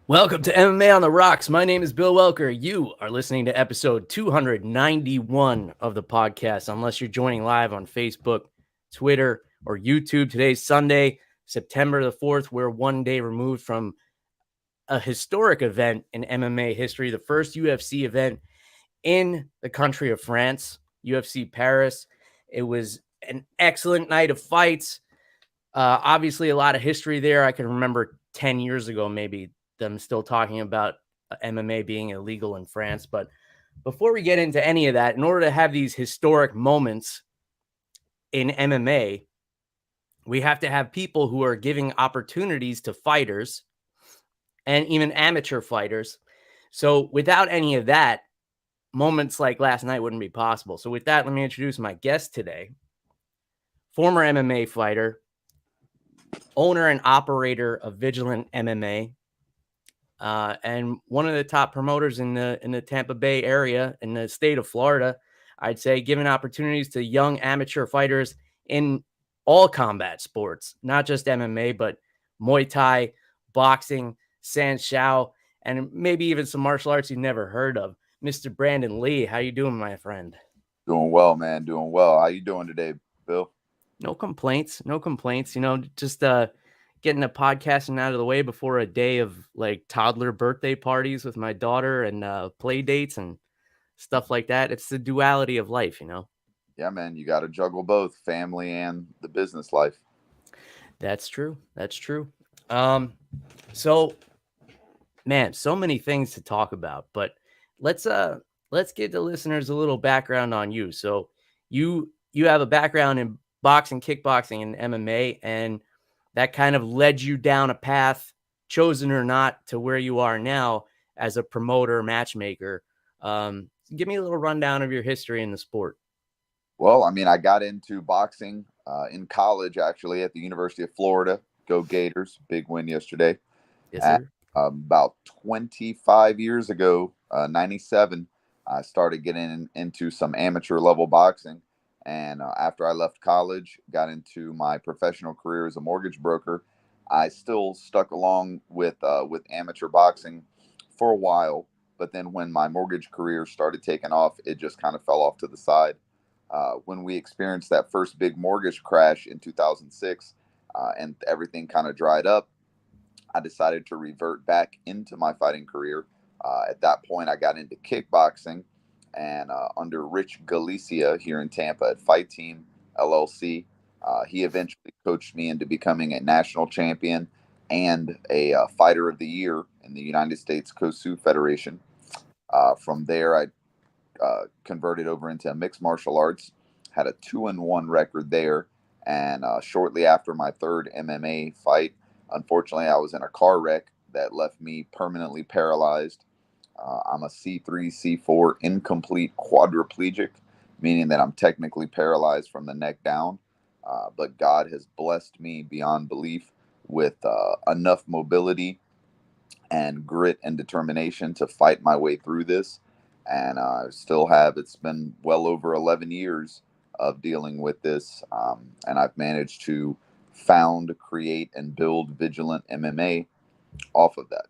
Welcome to MMA on the Rocks. My name is Bill Welker. You are listening to episode 291 of the podcast, unless you're joining live on Facebook, Twitter, or YouTube. Today's Sunday, September the 4th. We're one day removed from a historic event in MMA history, the first UFC event in the country of France, UFC Paris. It was an excellent night of fights. Obviously, a lot of history there. I can remember 10 years ago, maybe, them still talking about MMA being illegal in France. But before we get into any of that, in order to have these historic moments in MMA, we have to have people who are giving opportunities to fighters and even amateur fighters. So without any of that, moments like last night wouldn't be possible. So with that, let me introduce my guest today, former MMA fighter, owner and operator of Vigilant MMA, and one of the top promoters in the Tampa Bay area in the state of Florida. I'd say giving opportunities to young amateur fighters in all combat sports, not just MMA, but Muay Thai, boxing, San Shao, and maybe even some martial arts you've never heard of. Mr. Brandon Lee, how you doing, my friend? Doing well, man. Doing well. How you doing today, Bill? No complaints. No complaints. Just getting the podcasting out of the way before a day of like toddler birthday parties with my daughter and play dates and stuff like that. It's the duality of life. Yeah, man. You got to juggle both family and the business life. That's true. That's true. Um, so man, so many things to talk about, but let's give the listeners a little background on you. So you have a background in boxing, kickboxing, and MMA, and that kind of led you down a path, chosen or not, to where you are now as a promoter, matchmaker. Give me a little rundown of your history in the sport. Well, I mean, I got into boxing in college, actually, at the University of Florida. Go Gators. Big win yesterday. Yes, And, sir. about 25 years ago, 97, I started getting into some amateur level boxing. And after I left college, got into my professional career as a mortgage broker. I still stuck along with amateur boxing for a while, but then when my mortgage career started taking off, it just kind of fell off to the side. When we experienced that first big mortgage crash in 2006, and everything kind of dried up, I decided to revert back into my fighting career. At that point, I got into kickboxing, and under Rich Galicia here in Tampa at Fight Team LLC, he eventually coached me into becoming a national champion and a fighter of the year in the United States Kosu Federation. From there, I converted over into mixed martial arts, had a 2-1 record there, and shortly after my third MMA fight, unfortunately, I was in a car wreck that left me permanently paralyzed. I'm a C3, C4 incomplete quadriplegic, meaning that I'm technically paralyzed from the neck down. But God has blessed me beyond belief with enough mobility and grit and determination to fight my way through this. And I still have, it's been well over 11 years of dealing with this. And I've managed to found, create, and build Vigilant MMA off of that.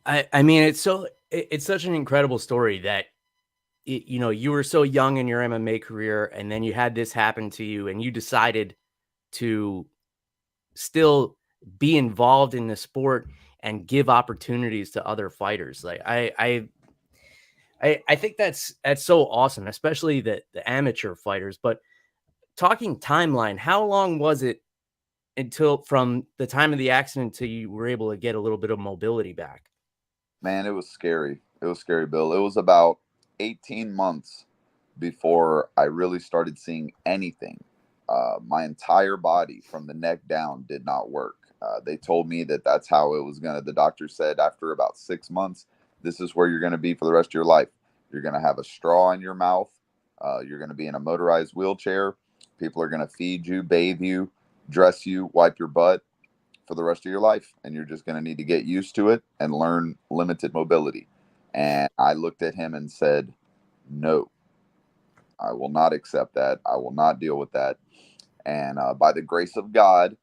I mean, it's such an incredible story that you were so young in your MMA career, and then you had this happen to you, and you decided to still be involved in the sport and give opportunities to other fighters. Like I think that's so awesome, especially the amateur fighters. But talking timeline, how long was it until from the time of the accident till you were able to get a little bit of mobility back? Man, it was scary. It was scary, Bill. It was about 18 months before I really started seeing anything. My entire body from the neck down did not work. They told me that that's how it was going to, the doctor said after about 6 months, this is where you're going to be for the rest of your life. You're going to have a straw in your mouth. You're going to be in a motorized wheelchair. People are going to feed you, bathe you, dress you, wipe your butt for the rest of your life. And you're just going to need to get used to it and learn limited mobility. And I looked at him and said, no, I will not accept that. I will not deal with that. And by the grace of God,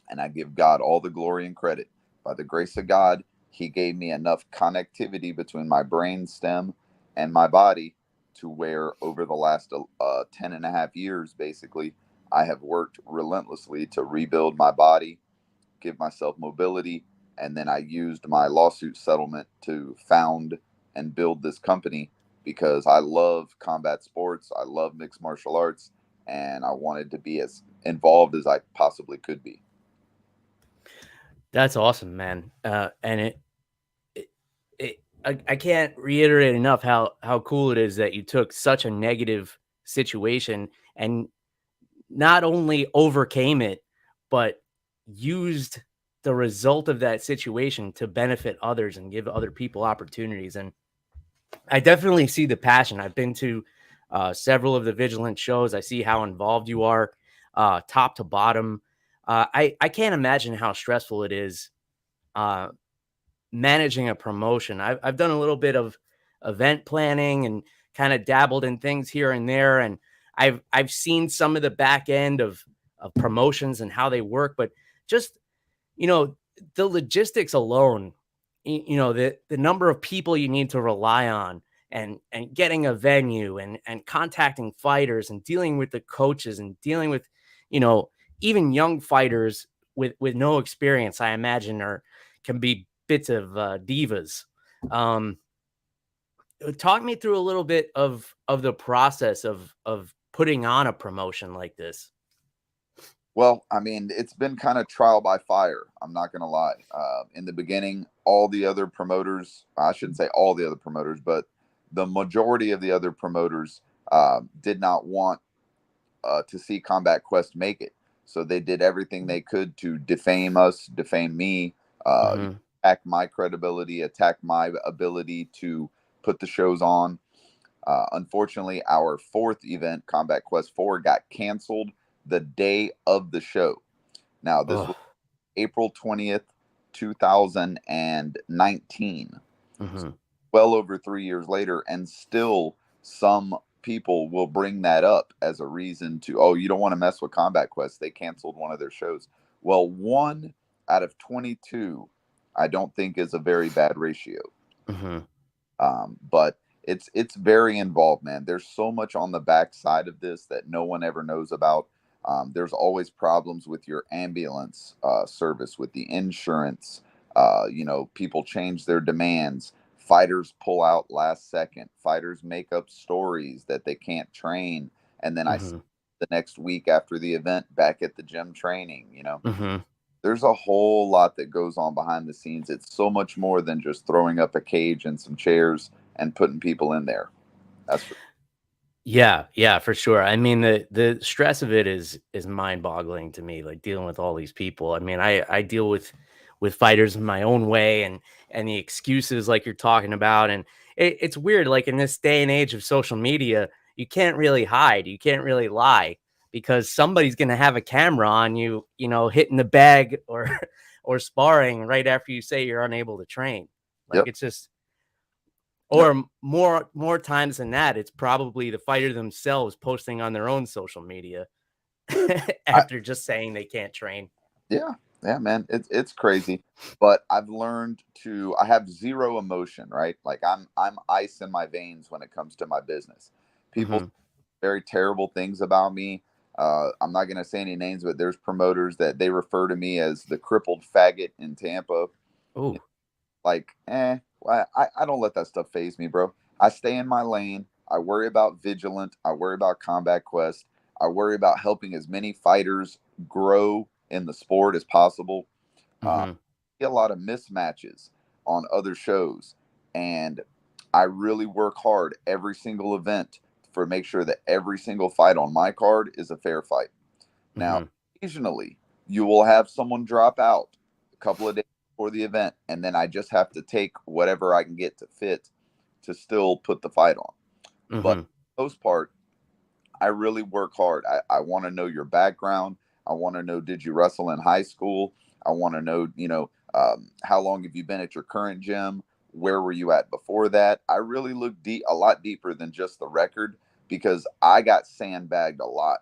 and I give God all the glory and credit, by the grace of God, he gave me enough connectivity between my brain stem and my body to where over the last 10 and a half years, basically, I have worked relentlessly to rebuild my body, give myself mobility, and then I used my lawsuit settlement to found and build this company because I love combat sports, I love mixed martial arts, and I wanted to be as involved as I possibly could be. That's awesome, man. And I can't reiterate enough how cool it is that you took such a negative situation and not only overcame it, but used the result of that situation to benefit others and give other people opportunities. And I definitely see the passion. I've been to several of the Vigilant shows. I see how involved you are, top to bottom. I can't imagine how stressful it is uh, managing a promotion. I've done a little bit of event planning and kind of dabbled in things here and there, and I've seen some of the back end of promotions and how they work, but just the logistics alone, the number of people you need to rely on, and getting a venue, and contacting fighters, and dealing with the coaches, and dealing with even young fighters with no experience, I imagine, or can be bits of divas. Talk me through a little bit of the process of putting on a promotion like this. Well, I mean, it's been kind of trial by fire. I'm not going to lie. In the beginning, all the other promoters, I shouldn't say all the other promoters, but the majority of the other promoters did not want to see Combat Quest make it. So they did everything they could to defame us, defame me, attack my credibility, attack my ability to put the shows on. Unfortunately, our fourth event, Combat Quest 4, got canceled the day of the show. Now, this was April 20th, 2019. Well over 3 years later, and still some people will bring that up as a reason to, oh, you don't want to mess with Combat Quest. They canceled one of their shows. Well, 1 out of 22, I don't think is a very bad ratio. But it's very involved, man. There's so much on the backside of this that no one ever knows about. There's always problems with your ambulance service, with the insurance. People change their demands. Fighters pull out last second. Fighters make up stories that they can't train. And then I see the next week after the event back at the gym training, There's a whole lot that goes on behind the scenes. It's so much more than just throwing up a cage and some chairs and putting people in there. Yeah, for sure. I mean, the stress of it is mind-boggling to me, like dealing with all these people. I mean, I deal with fighters in my own way, and the excuses like you're talking about. And it's weird, like in this day and age of social media, you can't really hide, you can't really lie, because somebody's going to have a camera on you, hitting the bag or sparring right after you say you're unable to train. Like it's just, or more times than that, it's probably the fighter themselves posting on their own social media after just saying they can't train. Yeah, man, it's crazy. But I've learned I have zero emotion, right? Like I'm ice in my veins when it comes to my business. People say very terrible things about me. I'm not going to say any names, but there's promoters that they refer to me as the crippled faggot in Tampa. Oh, like, I don't let that stuff faze me, bro. I stay in my lane. I worry about Vigilant. I worry about Combat Quest. I worry about helping as many fighters grow in the sport as possible. I see a lot of mismatches on other shows, and I really work hard every single event for make sure that every single fight on my card is a fair fight. Now, occasionally you will have someone drop out a couple of days before the event, and then I just have to take whatever I can get to fit to still put the fight on. But for the most part, I really work hard. I want to know your background. I want to know, did you wrestle in high school? I want to know, how long have you been at your current gym? Where were you at before that? I really look a lot deeper than just the record, because I got sandbagged a lot.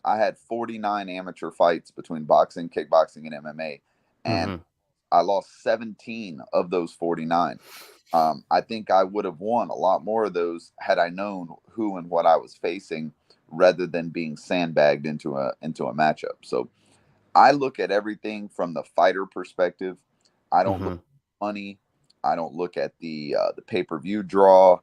I had 49 amateur fights between boxing, kickboxing, and MMA. And I lost 17 of those 49. I think I would have won a lot more of those had I known who and what I was facing, rather than being sandbagged into a matchup. So I look at everything from the fighter perspective. I don't look at money. I don't look at the pay-per-view draw.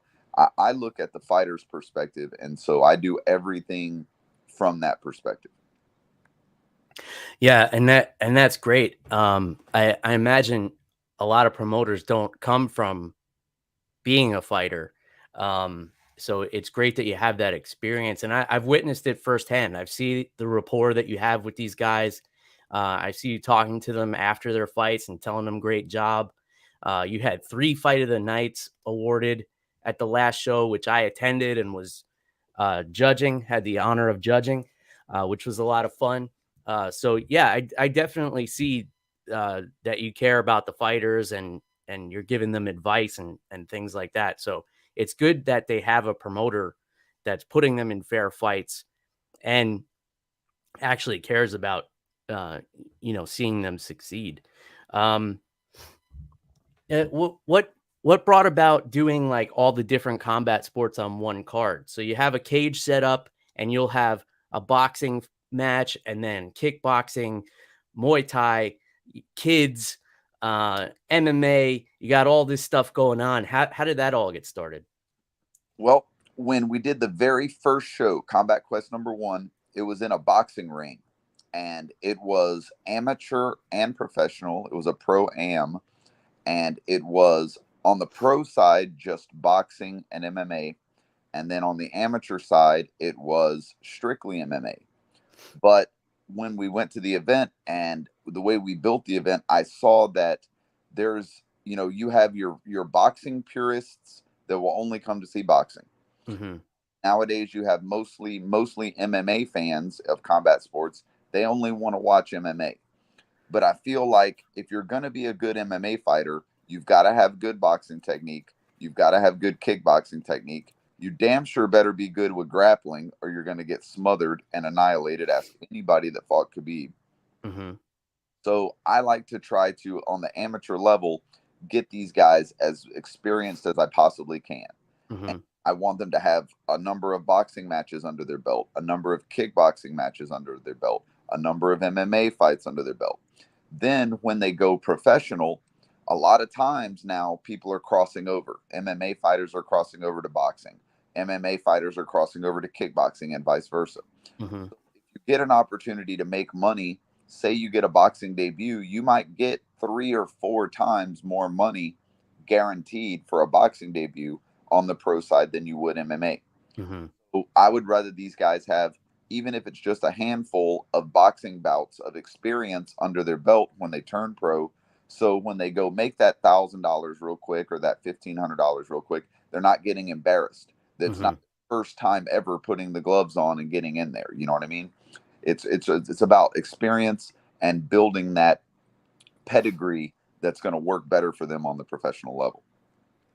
I look at the fighter's perspective, and so I do everything from that perspective. Yeah, and that's great. I imagine a lot of promoters don't come from being a fighter. So it's great that you have that experience, and I've witnessed it firsthand. I've seen the rapport that you have with these guys. I see you talking to them after their fights and telling them great job. You had 3 Fight of the Nights awarded at the last show, which I attended and was judging, had the honor of judging, which was a lot of fun. So yeah, I definitely see that you care about the fighters and you're giving them advice and things like that. So it's good that they have a promoter that's putting them in fair fights and actually cares about, seeing them succeed. What brought about doing like all the different combat sports on one card? So you have a cage set up and you'll have a boxing match and then kickboxing, Muay Thai, kids, MMA. You got all this stuff going on. How did that all get started? Well, when we did the very first show, Combat Quest #1, it was in a boxing ring, and it was amateur and professional. It was a pro-am, and it was on the pro side just boxing and MMA, and then on the amateur side it was strictly MMA. But when we went to the event and the way we built the event, I saw that there's, you have your boxing purists that will only come to see boxing. Nowadays you have mostly MMA fans of combat sports. They only want to watch MMA. But I feel like if you're going to be a good MMA fighter, you've got to have good boxing technique. You've got to have good kickboxing technique. You damn sure better be good with grappling, or you're going to get smothered and annihilated. Ask anybody that fought Khabib. So I like to try to, on the amateur level, get these guys as experienced as I possibly can. And I want them to have a number of boxing matches under their belt, a number of kickboxing matches under their belt, a number of MMA fights under their belt. Then when they go professional, a lot of times now people are crossing over. MMA fighters are crossing over to boxing. MMA fighters are crossing over to kickboxing and vice versa. So if you get an opportunity to make money, say you get a boxing debut, you might get 3 or 4 times more money guaranteed for a boxing debut on the pro side than you would MMA. So I would rather these guys have, even if it's just a handful of boxing bouts of experience under their belt when they turn pro. So when they go make that $1,000 real quick or that $1,500 real quick, they're not getting embarrassed. That's not the first time ever putting the gloves on and getting in there. You know what I mean? It's about experience and building that pedigree that's going to work better for them on the professional level.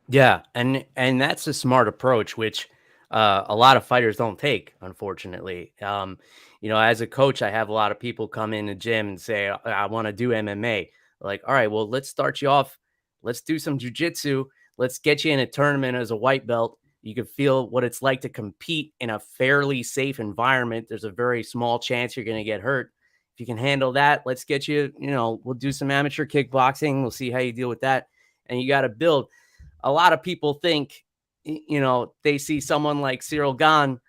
Yeah, and that's a smart approach, which a lot of fighters don't take, unfortunately. As a coach, I have a lot of people come in the gym and say, I want to do MMA. Like, all right, well, let's start you off. Let's do some jujitsu. Let's get you in a tournament as a white belt. You can feel what it's like to compete in a fairly safe environment. There's a very small chance you're going to get hurt. If you can handle that, let's get you, we'll do some amateur kickboxing. We'll see how you deal with that. And you got to build. A lot of people think, they see someone like Ciryl Gane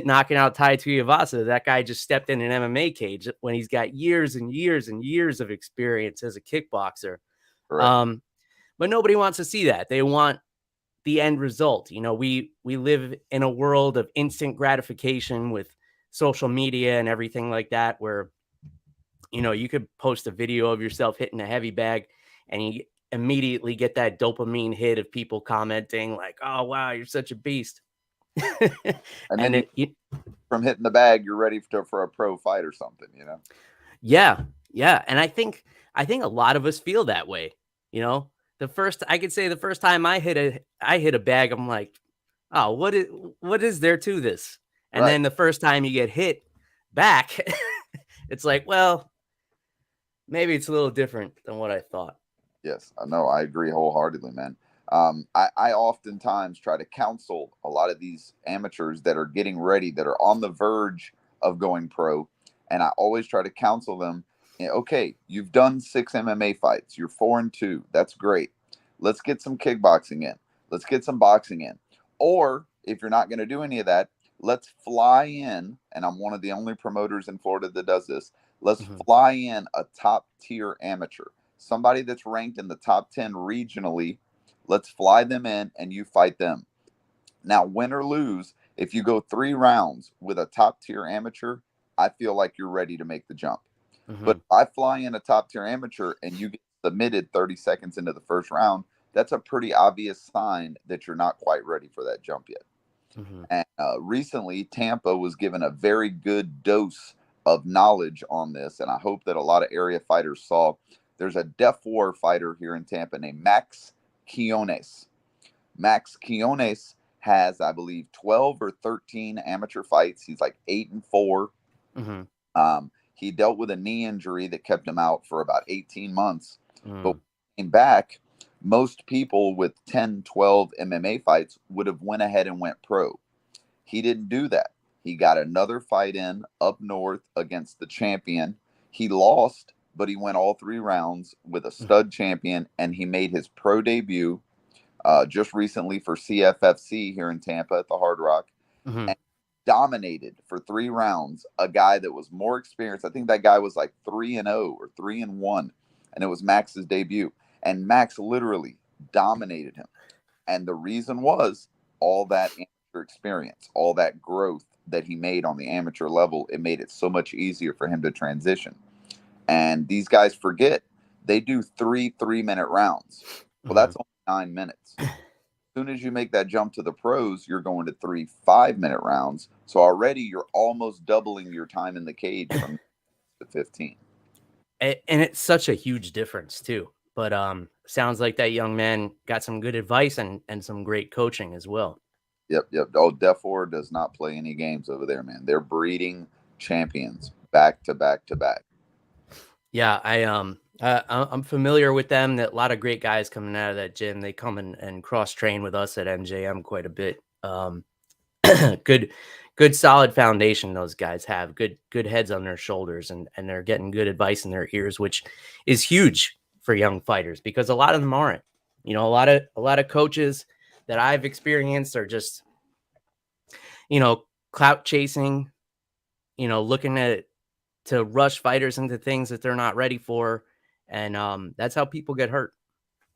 knocking out Tuivasa. That guy just stepped in an MMA cage when he's got years and years and years of experience as a kickboxer. Right. But nobody wants to see that. They want the end result. We live in a world of instant gratification with social media and everything like that, where, you could post a video of yourself hitting a heavy bag and you immediately get that dopamine hit of people commenting like, oh, wow, you're such a beast. And then from hitting the bag, you're ready for a pro fight or something, Yeah. Yeah. And I think a lot of us feel that way. The first time I hit a bag, I'm like, oh, what is there to this? And then the first time you get hit back, it's like, well, maybe it's a little different than what I thought. Yes, I know. I agree wholeheartedly, man. I oftentimes try to counsel a lot of these amateurs that are getting ready, that are on the verge of going pro. And I always try to counsel them. Okay, you've done 6 MMA fights. You're 4-2. That's great. Let's get some kickboxing in. Let's get some boxing in. Or if you're not going to do any of that, let's fly in. And I'm one of the only promoters in Florida that does this. Let's fly in a top tier amateur, somebody that's ranked in the top 10 regionally. Let's fly them in and you fight them. Now, win or lose, if you go 3 rounds with a top tier amateur, I feel like you're ready to make the jump. But if I fly in a top tier amateur and you get submitted 30 seconds into the first round, that's a pretty obvious sign that you're not quite ready for that jump yet. And recently, Tampa was given a very good dose of knowledge on this, and I hope that a lot of area fighters saw. There's a Def War fighter here in Tampa named Max Quinonez. Max Quinonez has, I believe, 12 or 13 amateur fights. He's like 8-4. He dealt with a knee injury that kept him out for about 18 months. But when he came back, most people with 10, 12 MMA fights would have went ahead and went pro. He didn't do that. He got another fight in up north against the champion. He lost, but he went all 3 rounds with a stud champion, and he made his pro debut just recently for CFFC here in Tampa at the Hard Rock, and dominated for 3 rounds a guy that was more experienced. I think that guy was like 3-0 or 3-1, and it was Max's debut. And Max literally dominated him. And the reason was all that amateur experience, all that growth that he made on the amateur level. It made it so much easier for him to transition. And these guys forget they do 3 3-minute rounds. Well, that's only 9 minutes. As soon as you make that jump to the pros, you're going to 3 5-minute rounds. So already you're almost doubling your time in the cage from to 15. And it's such a huge difference too. But sounds like that young man got some good advice and some great coaching as well. Yep. Oh, Def War does not play any games over there, man. They're breeding champions back to back to back. Yeah, I'm familiar with them. That a lot of great guys coming out of that gym. They come and cross train with us at MJM quite a bit. Good solid foundation those guys have. Good heads on their shoulders, and they're getting good advice in their ears, which is huge for young fighters because a lot of them aren't. You know, a lot of coaches that I've experienced are just, clout chasing, looking at to rush fighters into things that they're not ready for. And that's how people get hurt.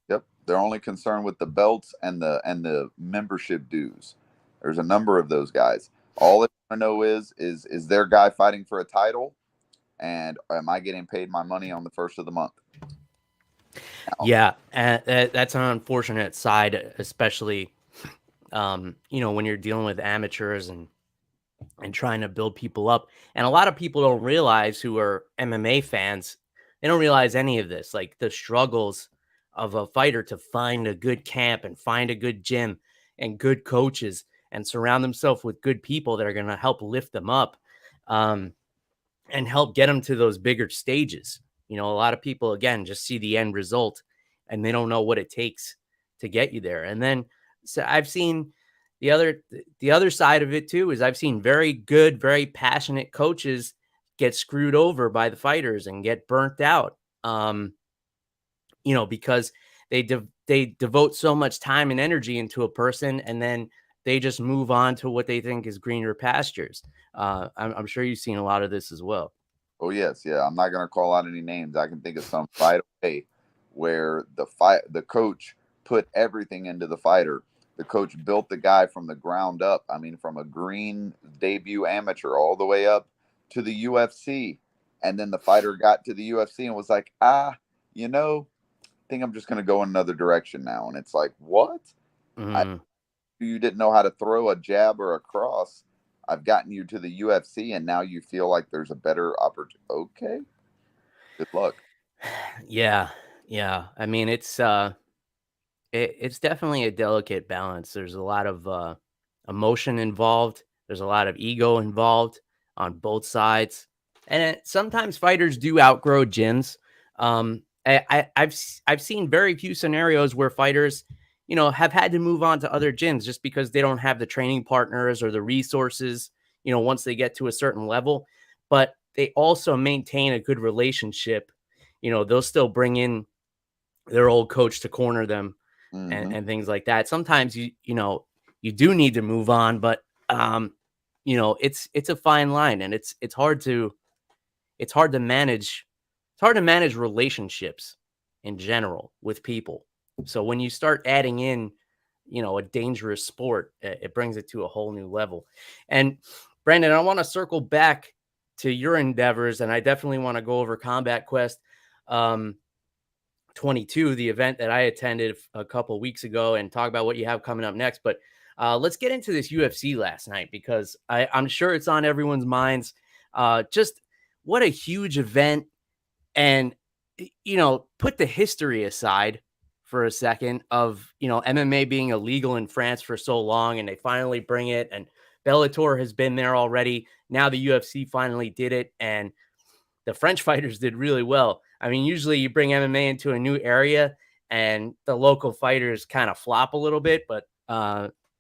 Yep. They're only concerned with the belts and the membership dues. There's a number of those guys. All they want to know is their guy fighting for a title, and am I getting paid my money on the first of the month? Yeah, and that's an unfortunate side, especially when you're dealing with amateurs and trying to build people up. And a lot of people don't realize, who are MMA fans, they don't realize any of this, like the struggles of a fighter to find a good camp and find a good gym and good coaches and surround themselves with good people that are going to help lift them up and help get them to those bigger stages. A lot of people, again, just see the end result and they don't know what it takes to get you there. And then so I've seen the other side of it too, is I've seen very good, very passionate coaches get screwed over by the fighters and get burnt out. Because they devote so much time and energy into a person, and then they just move on to what they think is greener pastures. I'm sure you've seen a lot of this as well. Oh yes, yeah. I'm not going to call out any names. I can think of some fight away where the coach put everything into the fighter. The coach built the guy from the ground up. I mean, from a green debut amateur all the way up to the UFC. And then the fighter got to the UFC and was like, I think I'm just going to go in another direction now. And it's like, what? You didn't know how to throw a jab or a cross. I've gotten you to the UFC, and now you feel like there's a better opportunity. Okay. Good luck. Yeah. I mean, it's definitely a delicate balance. There's a lot of emotion involved. There's a lot of ego involved on both sides. And sometimes fighters do outgrow gyms. I've seen very few scenarios where fighters, have had to move on to other gyms just because they don't have the training partners or the resources, once they get to a certain level. But they also maintain a good relationship. They'll still bring in their old coach to corner them and things like that. Sometimes you do need to move on, but it's a fine line, and it's hard to manage. It's hard to manage relationships in general with people. So when you start adding in, a dangerous sport, it brings it to a whole new level. And Brandon, I want to circle back to your endeavors, and I definitely want to go over Combat Quest 22, the event that I attended a couple weeks ago, and talk about what you have coming up next. But let's get into this UFC last night, because I'm sure it's on everyone's minds. Just what a huge event. And, put the history aside for a second of, MMA being illegal in France for so long, and they finally bring it, and Bellator has been there already. Now the UFC finally did it, and the French fighters did really well. I mean, usually you bring MMA into a new area and the local fighters kind of flop a little bit, but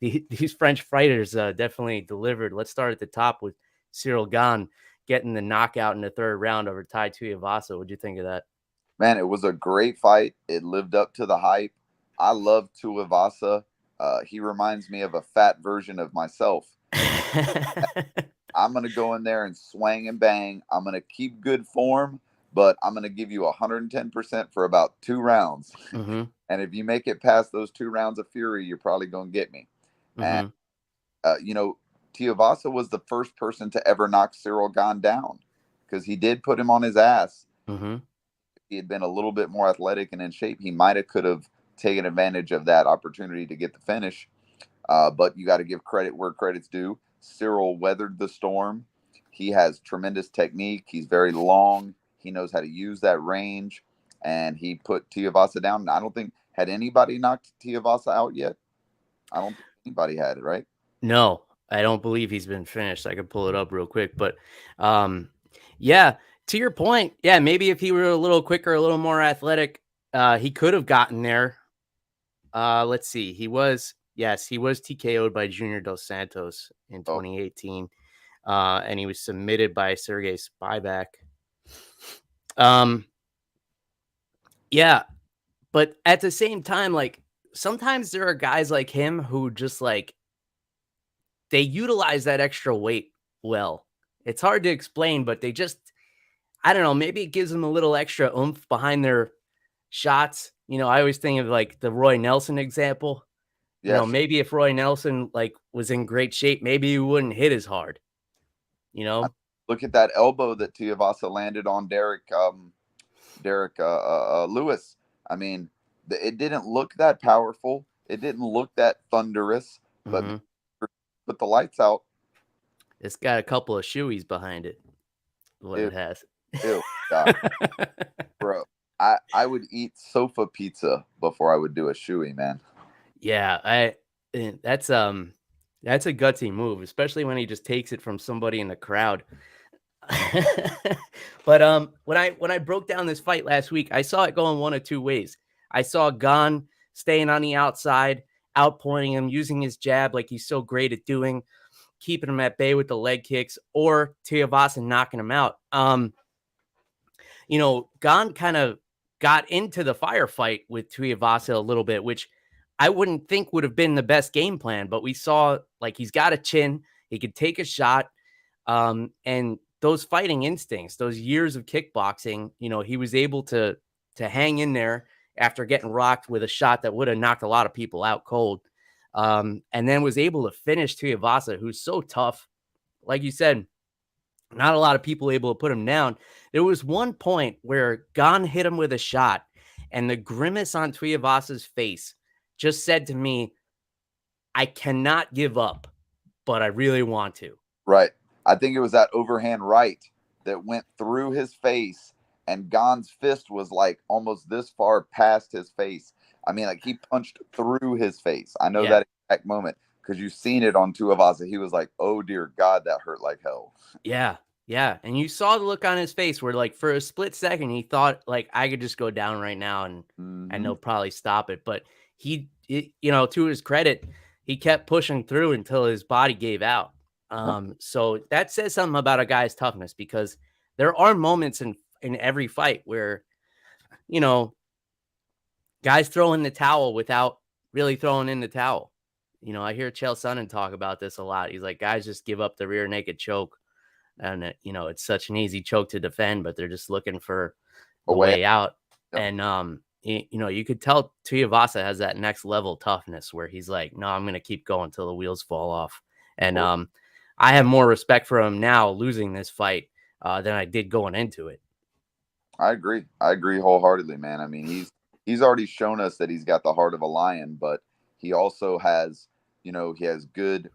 these French fighters definitely delivered. Let's start at the top with Ciryl Gane getting the knockout in the third round over Tuivasa. What'd you think of that? Man, it was a great fight. It lived up to the hype. I love Tuivasa. He reminds me of a fat version of myself. I'm going to go in there and swing and bang. I'm going to keep good form, but I'm going to give you 110% for about 2 rounds. Mm-hmm. And if you make it past those 2 rounds of fury, you're probably going to get me. Mm-hmm. And, Tuivasa was the first person to ever knock Ciryl Gane down, because he did put him on his ass. Mm-hmm. If he had been a little bit more athletic and in shape, he could have taken advantage of that opportunity to get the finish. But you got to give credit where credit's due. Ciryl weathered the storm. He has tremendous technique. He's very long. He knows how to use that range, and he put Tuivasa down. I don't think had anybody knocked Tuivasa out yet. I don't think anybody had it, right? No, I don't believe he's been finished. I could pull it up real quick, but yeah, to your point, yeah, maybe if he were a little quicker, a little more athletic, he could have gotten there. Let's see. He was TKO'd by Junior Dos Santos in 2018. And he was submitted by Sergey Spivak. Yeah, but at the same time, like, sometimes there are guys like him who just like, they utilize that extra weight well. It's hard to explain, but they just, I don't know, maybe it gives them a little extra oomph behind their shots. I always think of like the Roy Nelson example. Yes. Maybe if Roy Nelson was in great shape, maybe he wouldn't hit as hard. Look at that elbow that Tuivasa landed on Derek Lewis. I mean, it didn't look that powerful. It didn't look that thunderous, but put the lights out. It's got a couple of shoeies behind it. What it has. Ew, God. Bro, I would eat sofa pizza before I would do a shoey, man. Yeah, that's a gutsy move, especially when he just takes it from somebody in the crowd. But when I broke down this fight last week, I saw it going one of two ways. I saw Gane staying on the outside, outpointing him, using his jab like he's so great at doing, keeping him at bay with the leg kicks, or Tuivasa knocking him out. Gane kind of got into the firefight with Tuivasa a little bit, which I wouldn't think would have been the best game plan, but we saw like he's got a chin, he could take a shot, and those fighting instincts, those years of kickboxing, he was able to hang in there after getting rocked with a shot that would have knocked a lot of people out cold, and then was able to finish Tuivasa, who's so tough. Like you said, not a lot of people able to put him down. There was one point where Gane hit him with a shot, and the grimace on Tuivasa's face just said to me, I cannot give up, but I really want to. Right. I think it was that overhand right that went through his face, and Gane's fist was like almost this far past his face. I mean, like he punched through his face. I know that exact moment because you've seen it on Tuivasa. He was like, oh, dear God, that hurt like hell. Yeah. Yeah, and you saw the look on his face where, like, for a split second, he thought, like, I could just go down right now and they'll probably stop it. But to his credit, he kept pushing through until his body gave out. So that says something about a guy's toughness, because there are moments in every fight where, you know, guys throw in the towel without really throwing in the towel. I hear Chael Sonnen talk about this a lot. He's like, guys just give up the rear naked choke. And, it's such an easy choke to defend, but they're just looking for the way out. Yep. And, you could tell Tuivasa has that next level toughness where he's like, no, I'm going to keep going till the wheels fall off. And I have more respect for him now losing this fight than I did going into it. I agree wholeheartedly, man. I mean, he's already shown us that he's got the heart of a lion, but he also has, he has good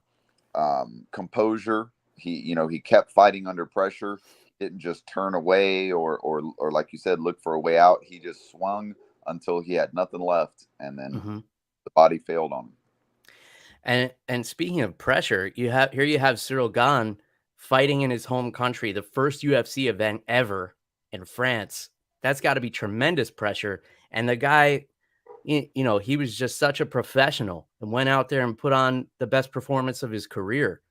composure. He kept fighting under pressure. He didn't just turn away or like you said, look for a way out. He just swung until he had nothing left, and then the body failed on him. And speaking of pressure, you have Ciryl Gane fighting in his home country, the first UFC event ever in France. That's got to be tremendous pressure. And the guy, he was just such a professional and went out there and put on the best performance of his career.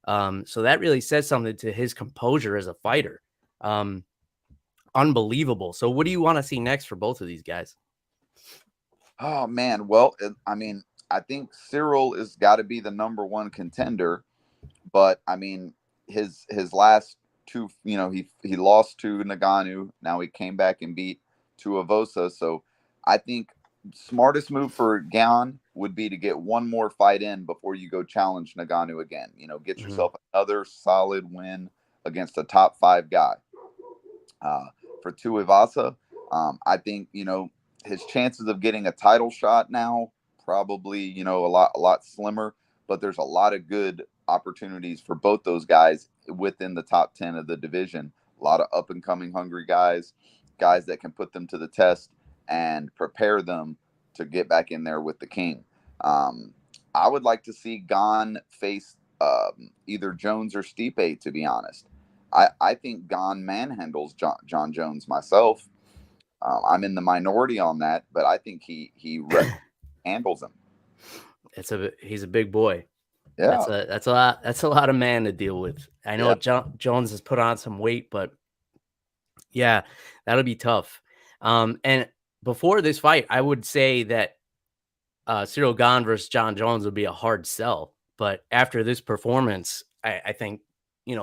So that really says something to his composure as a fighter. Unbelievable. So what do you want to see next for both of these guys? Oh man. Well, I mean, I think Ciryl has got to be the number one contender, but I mean, his last two, he lost to Ngannou. Now he came back and beat Tuivasa. So I think smartest move for Gane would be to get one more fight in before you go challenge Ngannou again. Get yourself another solid win against a top 5 guy. For Tuivasa, I think his chances of getting a title shot now probably a lot slimmer, but there's a lot of good opportunities for both those guys within the top 10 of the division. A lot of up and coming hungry guys that can put them to the test and prepare them to get back in there with the king. I would like to see Gane face either Jones or Stipe, to be honest. I think Gane manhandles John Jones myself. I'm in the minority on that, but I think he handles him. He's a big boy. Yeah, that's a lot of man to deal with. I know Jones has put on some weight, but yeah, that'll be tough. And before this fight, I would say that Ciryl Gane versus John Jones would be a hard sell. But after this performance, I think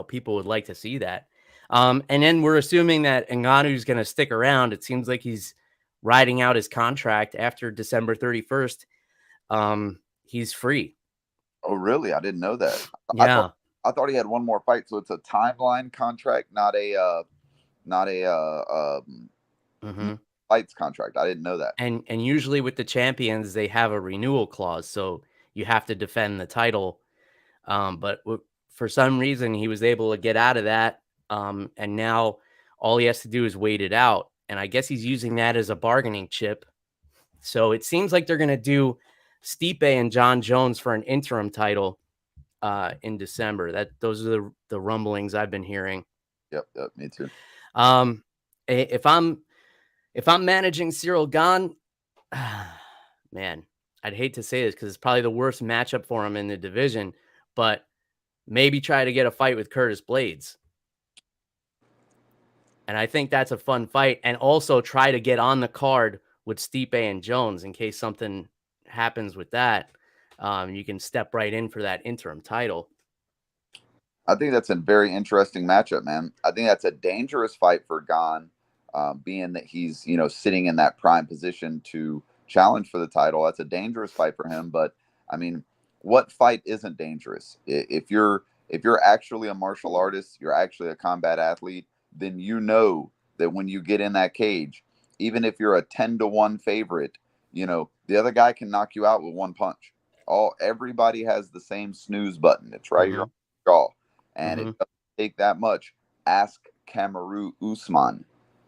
people would like to see that. And then we're assuming that Ngannou's going to stick around. It seems like he's riding out his contract after December 31st. He's free. Oh, really? I didn't know that. Yeah. I thought he had one more fight, so it's a timeline contract, not a fights contract. I didn't know that. And usually with the champions, they have a renewal clause, so you have to defend the title. But for some reason, he was able to get out of that, and now all he has to do is wait it out. And I guess he's using that as a bargaining chip. So it seems like they're going to do Stipe and John Jones for an interim title in December. Those are the rumblings I've been hearing. Yep, me too. If I'm managing Ciryl Gane, man, I'd hate to say this because it's probably the worst matchup for him in the division, but maybe try to get a fight with Curtis Blades. And I think that's a fun fight. And also try to get on the card with Stipe and Jones in case something happens with that. You can step right in for that interim title. I think that's a very interesting matchup, man. I think that's a dangerous fight for Gane, being that he's, sitting in that prime position to challenge for the title. That's a dangerous fight for him. But I mean, what fight isn't dangerous? If you're actually a martial artist, you're actually a combat athlete, then that when you get in that cage, even if you're a 10-1 favorite, the other guy can knock you out with one punch. Everybody has the same snooze button. It's right here on the jaw. And it doesn't take that much. Ask Kamaru Usman.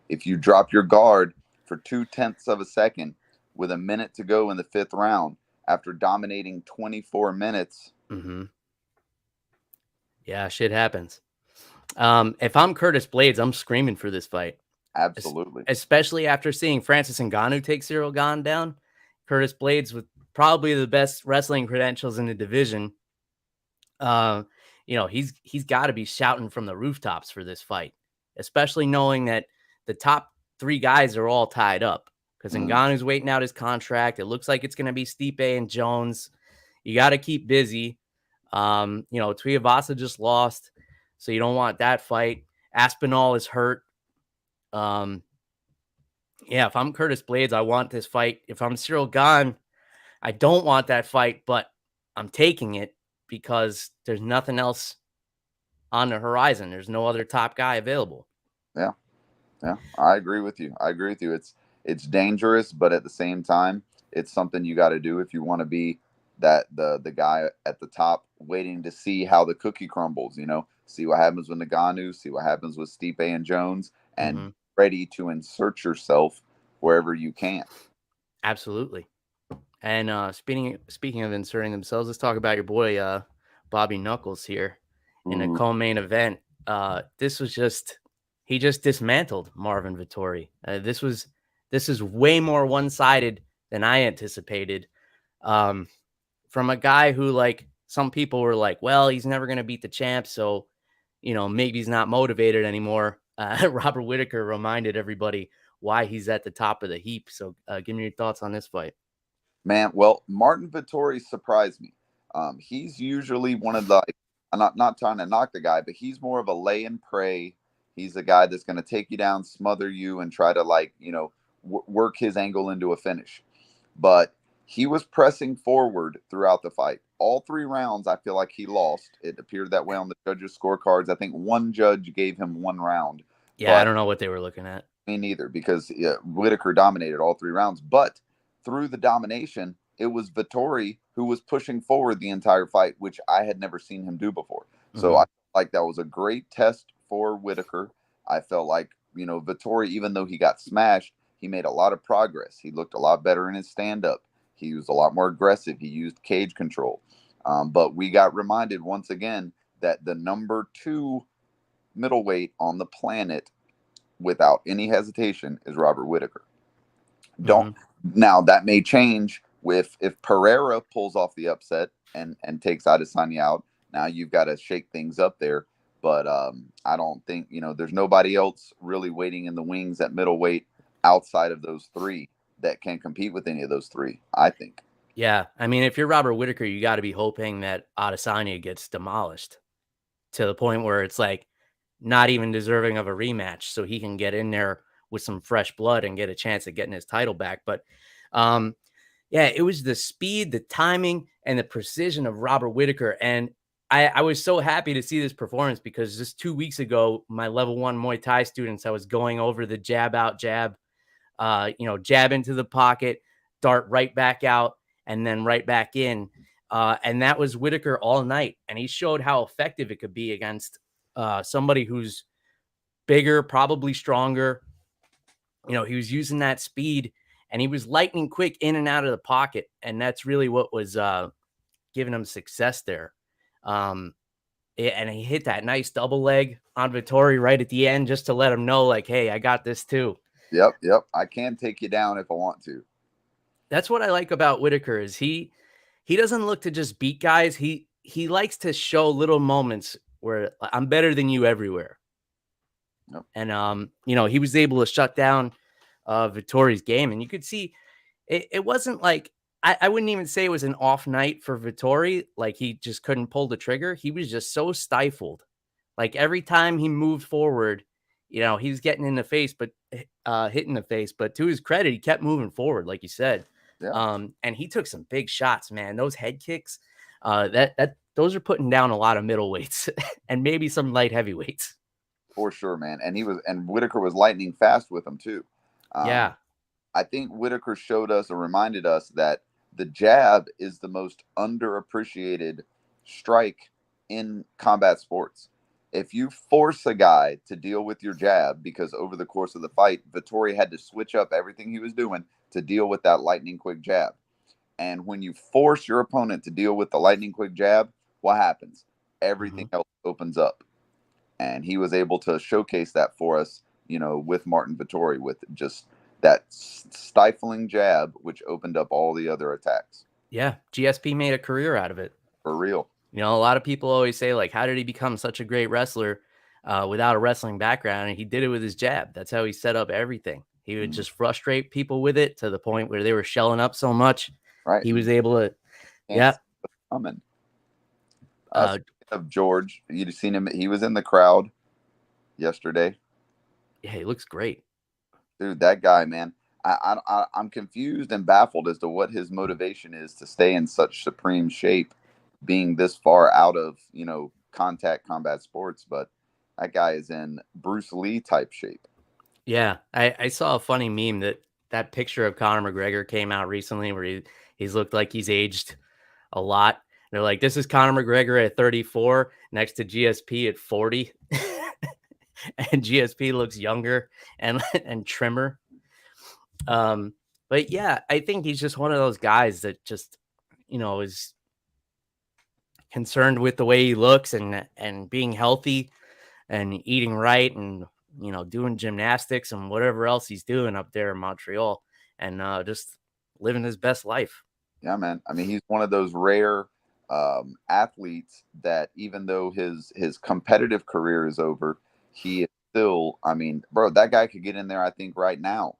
If you drop your guard for 0.2 of a second with a minute to go in the 5th round after dominating 24 minutes. Yeah, shit happens. If I'm Curtis Blades, I'm screaming for this fight. Absolutely. Especially after seeing Francis Ngannou take Ciryl Gane down. Curtis Blades with probably the best wrestling credentials in the division. He's got to be shouting from the rooftops for this fight, especially knowing that the top 3 guys are all tied up because Ngannou's waiting out his contract. It looks like it's going to be Stipe and Jones. You got to keep busy. Tuivasa just lost, so you don't want that fight. Aspinall is hurt. If I'm Curtis Blades, I want this fight. If I'm Ciryl Gane, I don't want that fight, but I'm taking it because there's nothing else on the horizon. There's no other top guy available. Yeah. I agree with you. It's dangerous, but at the same time, it's something you got to do if you want to be the guy at the top, waiting to see how the cookie crumbles. See what happens with Ngannou, see what happens with Stipe and Jones, and ready to insert yourself wherever you can. Absolutely. And speaking of inserting themselves, let's talk about your boy Bobby Knuckles here in a co-main event. He just dismantled Marvin Vettori. This is way more one-sided than I anticipated. From a guy who, like, some people were like, well, he's never going to beat the champ, so maybe he's not motivated anymore. Robert Whittaker reminded everybody why he's at the top of the heap. So give me your thoughts on this fight. Man, well, Martin Vettori surprised me. He's usually one of the, I'm not trying to knock the guy, but he's more of a lay and pray. He's a guy that's going to take you down, smother you, and try to work his angle into a finish. But he was pressing forward throughout the fight. All 3 rounds, I feel like he lost. It appeared that way on the judges' scorecards. I think one judge gave him 1 round. Yeah, I don't know what they were looking at. Me neither, because Whittaker dominated all 3 rounds. But through the domination, it was Vettori who was pushing forward the entire fight, which I had never seen him do before. So I felt like that was a great test for Whittaker. I felt like, Vettori, even though he got smashed, he made a lot of progress. He looked a lot better in his stand-up. He was a lot more aggressive. He used cage control. But we got reminded once again that the number 2 middleweight on the planet, without any hesitation, is Robert Whittaker. Now that may change if Pereira pulls off the upset and takes Adesanya out. Now you've got to shake things up there. But I don't think, there's nobody else really waiting in the wings at middleweight outside of those 3 that can compete with any of those 3, I think. Yeah. I mean, if you're Robert Whittaker, you got to be hoping that Adesanya gets demolished to the point where it's like not even deserving of a rematch, so he can get in there with some fresh blood and get a chance at getting his title back. But it was the speed, the timing, and the precision of Robert Whittaker. And I was so happy to see this performance because just 2 weeks ago, my level 1 Muay Thai students, I was going over the jab out, jab, jab into the pocket, dart right back out, and then right back in. And that was Whittaker all night. And he showed how effective it could be against somebody who's bigger, probably stronger. He was using that speed, and he was lightning quick in and out of the pocket. And that's really what was giving him success there. And he hit that nice double leg on Vettori right at the end just to let him know, like, hey, I got this too. Yep. I can take you down if I want to. That's what I like about Whittaker is he doesn't look to just beat guys. He likes to show little moments where I'm better than you everywhere. Yep. And, he was able to shut down Vettori's game. And you could see it wasn't like, I wouldn't even say it was an off night for Vettori. Like he just couldn't pull the trigger. He was just so stifled. Like every time he moved forward, he was getting in the face, but hitting the face. But to his credit, he kept moving forward, like you said. Yeah. And he took some big shots, man. Those head kicks, those are putting down a lot of middleweights and maybe some light heavyweights. For sure, man. And Whittaker was lightning fast with him too. Yeah. I think Whittaker showed us or reminded us that the jab is the most underappreciated strike in combat sports. If you force a guy to deal with your jab, because over the course of the fight, Vettori had to switch up everything he was doing to deal with that lightning quick jab. And when you force your opponent to deal with the lightning quick jab, what happens? Everything else opens up. And he was able to showcase that for us, with Martin Vettori, with just that stifling jab, which opened up all the other attacks. Yeah, GSP made a career out of it. For real. A lot of people always say, like, how did he become such a great wrestler without a wrestling background? And he did it with his jab. That's how he set up everything. He would just frustrate people with it to the point where they were shelling up so much. Right. He was able to, yeah. Coming. Of George, you'd seen him. He was in the crowd yesterday. Yeah, he looks great. Dude, that guy, man. I'm confused and baffled as to what his motivation is to stay in such supreme shape, being this far out of, contact combat sports. But that guy is in Bruce Lee type shape. Yeah, I saw a funny meme that picture of Conor McGregor came out recently where he's looked like he's aged a lot. They're like, this is Conor McGregor at 34 next to GSP at 40. And GSP looks younger and trimmer. But yeah, I think he's just one of those guys that just, is concerned with the way he looks and being healthy and eating right and, doing gymnastics and whatever else he's doing up there in Montreal and just living his best life. Yeah, man. I mean, he's one of those rare athletes that even though his competitive career is over, he is still, I mean, bro, that guy could get in there, I think, right now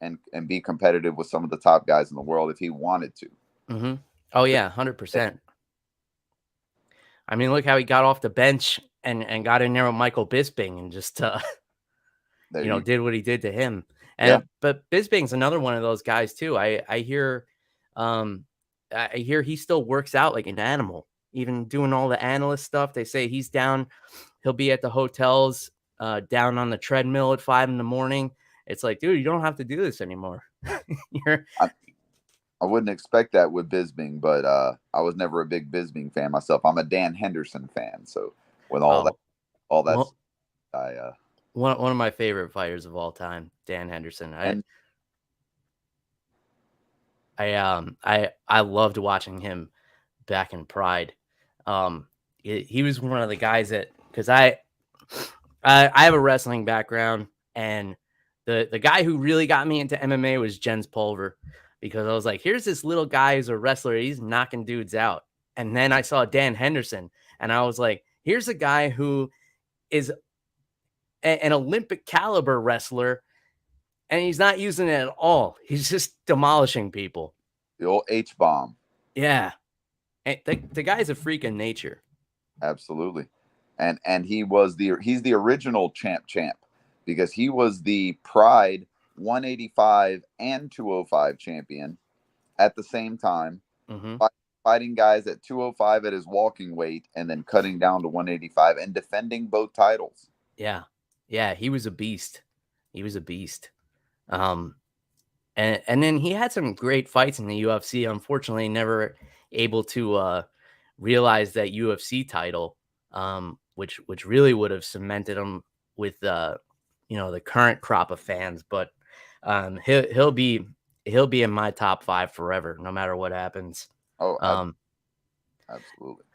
and be competitive with some of the top guys in the world if he wanted to. Mm-hmm. Oh, yeah, 100%. I mean, look how he got off the bench and got in there with Michael Bisping and just, did what he did to him. And But Bisping's another one of those guys, too. I hear he still works out like an animal, even doing all the analyst stuff. They say he's down. He'll be at the hotels down on the treadmill at 5 a.m. It's like, dude, you don't have to do this anymore. I wouldn't expect that with Bisping, but I was never a big Bisping fan myself. I'm a Dan Henderson fan. So with all that, well, I one of my favorite fighters of all time, Dan Henderson. I loved watching him back in Pride. He was one of the guys that, because I have a wrestling background, and the guy who really got me into MMA was Jens Pulver, because I was like, here's this little guy who's a wrestler, he's knocking dudes out. And then I saw Dan Henderson, and I was like, here's a guy who is an Olympic caliber wrestler, and he's not using it at all. He's just demolishing people. The old H-bomb. Yeah. And the guy's a freak in nature. Absolutely. And he's the original champ, because he was the Pride 185 and 205 champion at the same time, fighting guys at 205 at his walking weight and then cutting down to 185 and defending both titles. Yeah. Yeah, he was a beast. And then he had some great fights in the UFC. Unfortunately, never able to realize that UFC title, which really would have cemented him with the current crop of fans. But he'll be in my top 5 forever, no matter what happens. Oh, absolutely.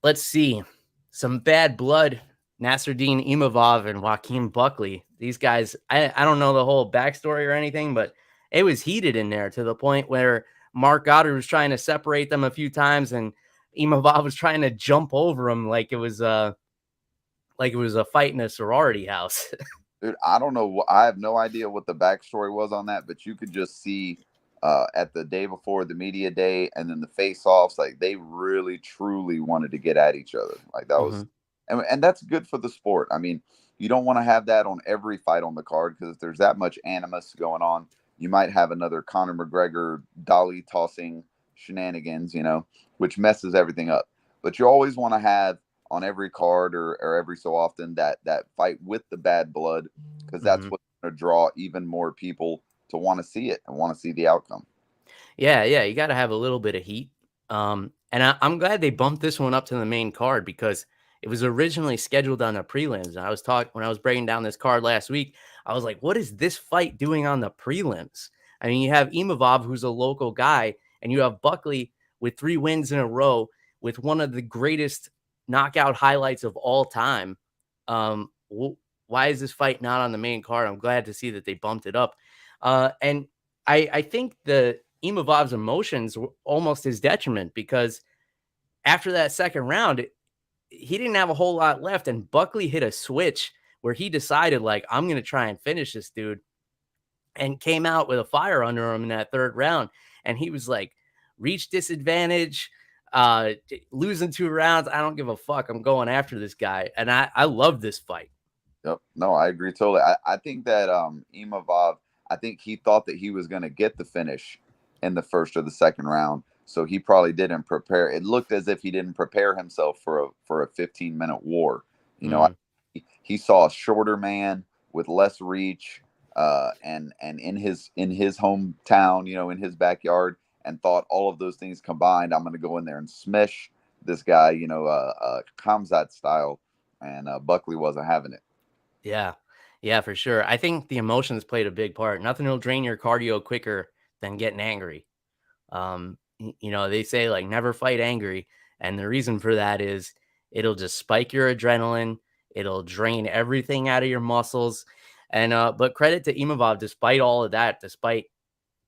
Let's see, some bad blood. Nassourdine, Imavov, and Joaquin Buckley. These guys, I don't know the whole backstory or anything, but it was heated in there to the point where Mark Goddard was trying to separate them a few times, and Imavov was trying to jump over him like it was a fight in a sorority house. Dude, I don't know. I have no idea what the backstory was on that, but you could just see at the day before the media day and then the face-offs, like they really, truly wanted to get at each other. Like that was. And that's good for the sport. I mean, you don't want to have that on every fight on the card, because if there's that much animus going on, you might have another Conor McGregor dolly tossing shenanigans, which messes everything up. But you always want to have on every card or every so often that fight with the bad blood, because that's what's going to draw even more people to want to see it and want to see the outcome. Yeah, you got to have a little bit of heat. And I'm glad they bumped this one up to the main card, because it was originally scheduled on the prelims. And when I was breaking down this card last week, I was like, what is this fight doing on the prelims? I mean, you have Imavov, who's a local guy, and you have Buckley with 3 wins in a row with one of the greatest knockout highlights of all time Why is this fight not on the main card? I'm glad to see that they bumped it up. And I think the Imavov's emotions were almost his detriment, because after that second round, he didn't have a whole lot left, and Buckley hit a switch where he decided, like, I'm going to try and finish this dude, and came out with a fire under him in that third round. And he was like, reach disadvantage, losing 2 rounds. I don't give a fuck. I'm going after this guy. And I love this fight. Yep. No, I agree totally. I think that Imavov, I think he thought that he was going to get the finish in the first or the second round. So he probably didn't prepare. It looked as if he didn't prepare himself for a 15-minute war. You know, he saw a shorter man with less reach, and in his hometown, you know, in his backyard, and thought all of those things combined, I'm going to go in there and smash this guy, you know, Khamzat style, and Buckley wasn't having it. Yeah, for sure. I think the emotions played a big part. Nothing will drain your cardio quicker than getting angry. You know, they say, like, never fight angry. And the reason for that is it'll just spike your adrenaline. It'll drain everything out of your muscles. And, but credit to Imavov, despite all of that, despite,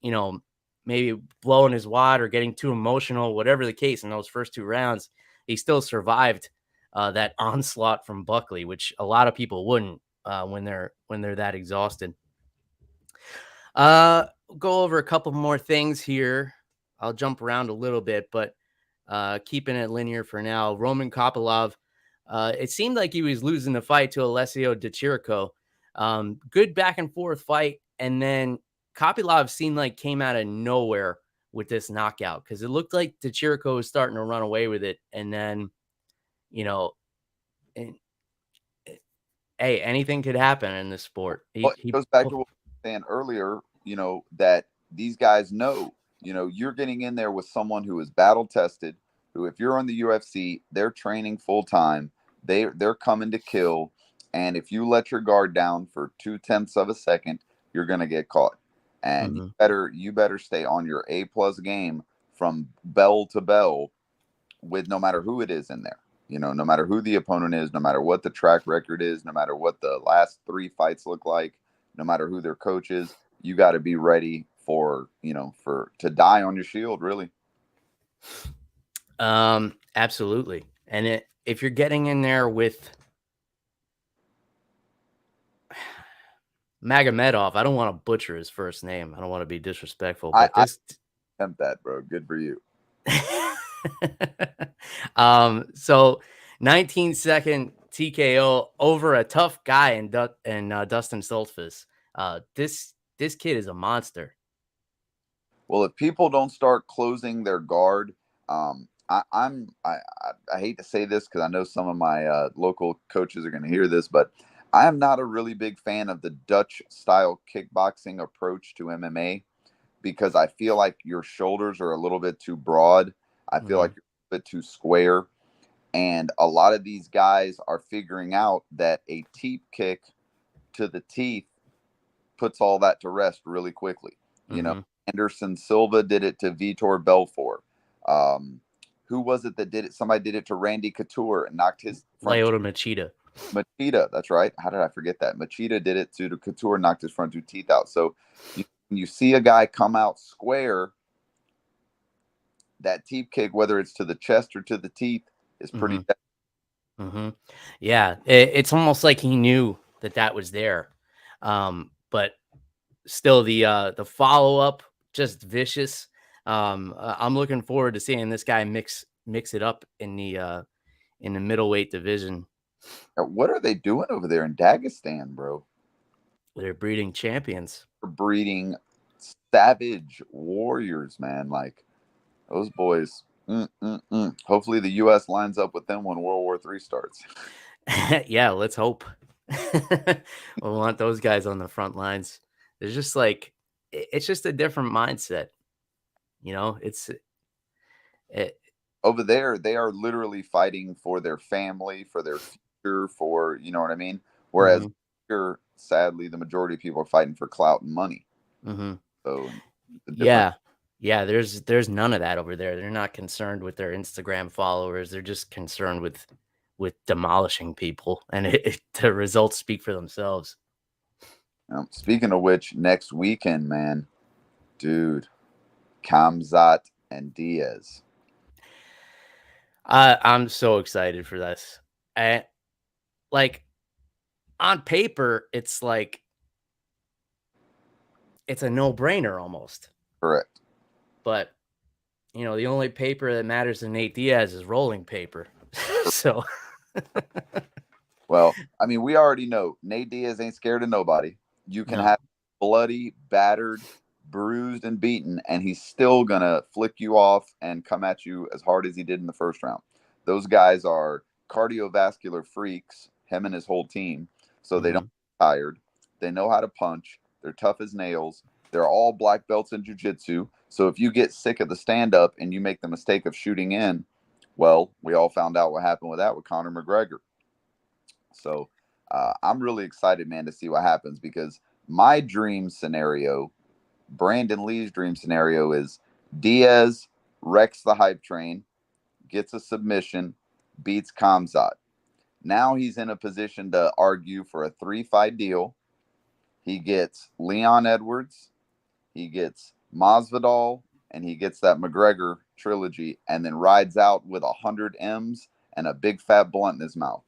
you know, maybe blowing his wad or getting too emotional, whatever the case, in those first 2 rounds, he still survived that onslaught from Buckley, which a lot of people wouldn't when they're that exhausted. Go over a couple more things here. I'll jump around a little bit, but keeping it linear for now. Roman Kopylov, it seemed like he was losing the fight to Alessio de Chirico. Good back and forth fight, and then Kopylov seemed like came out of nowhere with this knockout, because it looked like de Chirico was starting to run away with it, and then, you know, hey, anything could happen in this sport. He goes back to what I was saying earlier, you know, that these guys know, you know, you're getting in there with someone who is battle tested, who, if you're on the UFC, they're training full time. They're coming to kill. And if you let your guard down for 0.2 of a second, you're going to get caught. And you better stay on your A+ game from bell to bell, with no matter who it is in there. You know, no matter who the opponent is, no matter what the track record is, no matter what the last 3 fights look like, no matter who their coach is, you got to be ready for, you know, to die on your shield, really. Absolutely. And if you're getting in there with Magomedov, I don't want to butcher his first name. I don't want to be disrespectful, but I attempt that, bro. Good for you. So 19-second TKO over a tough guy in Dustin Stoltzfus. This kid is a monster. Well, if people don't start closing their guard, I hate to say this because I know some of my local coaches are going to hear this, but I am not a really big fan of the Dutch style kickboxing approach to MMA, because I feel like your shoulders are a little bit too broad. I feel like you're a bit too square. And a lot of these guys are figuring out that a teep kick to the teeth puts all that to rest really quickly. You know, Anderson Silva did it to Vitor Belfort. Who was it that did it? Somebody did it to Randy Couture and knocked his Lyoto Machida. Machida, that's right. How did I forget that? Machida did it to Couture, knocked his front 2 teeth out. So you see a guy come out square, that teep kick, whether it's to the chest or to the teeth, is pretty Yeah, it's almost like he knew that was there. But still, the follow-up, just vicious. I'm looking forward to seeing this guy mix it up in the middleweight division. What are they doing over there in Dagestan, bro? They're breeding champions. They're breeding savage warriors, man. Like, those boys. Hopefully the U.S. lines up with them when World War III starts. Yeah, let's hope. We want those guys on the front lines. There's just like, it's just a different mindset. You know, over there, they are literally fighting for their family, for their future, for, you know what I mean? Whereas here, sadly, the majority of people are fighting for clout and money. So yeah, there's none of that over there. They're not concerned with their Instagram followers. They're just concerned with with demolishing people, and the results speak for themselves. Speaking of which, next weekend, man, dude, Khamzat and Diaz. I'm so excited for this. Like, on paper, it's like it's a no-brainer almost. Correct. But the only paper that matters to Nate Diaz is rolling paper. So, well, I mean, we already know Nate Diaz ain't scared of nobody. You can have bloody, battered, bruised, and beaten, and he's still gonna flick you off and come at you as hard as he did in the first round. Those guys are cardiovascular freaks, him and his whole team, so they don't get tired. They know how to punch. They're tough as nails. They're all black belts in jiu-jitsu. So if you get sick of the stand-up and you make the mistake of shooting in, well, we all found out what happened with that with Conor McGregor. So I'm really excited, man, to see what happens, because my dream scenario, Brandon Lee's dream scenario, is Diaz wrecks the hype train, gets a submission, beats Khamzat. Now he's in a position to argue for a 3-fight deal. He gets Leon Edwards, he gets Masvidal, and he gets that McGregor trilogy, and then rides out with 100 M's and a big fat blunt in his mouth.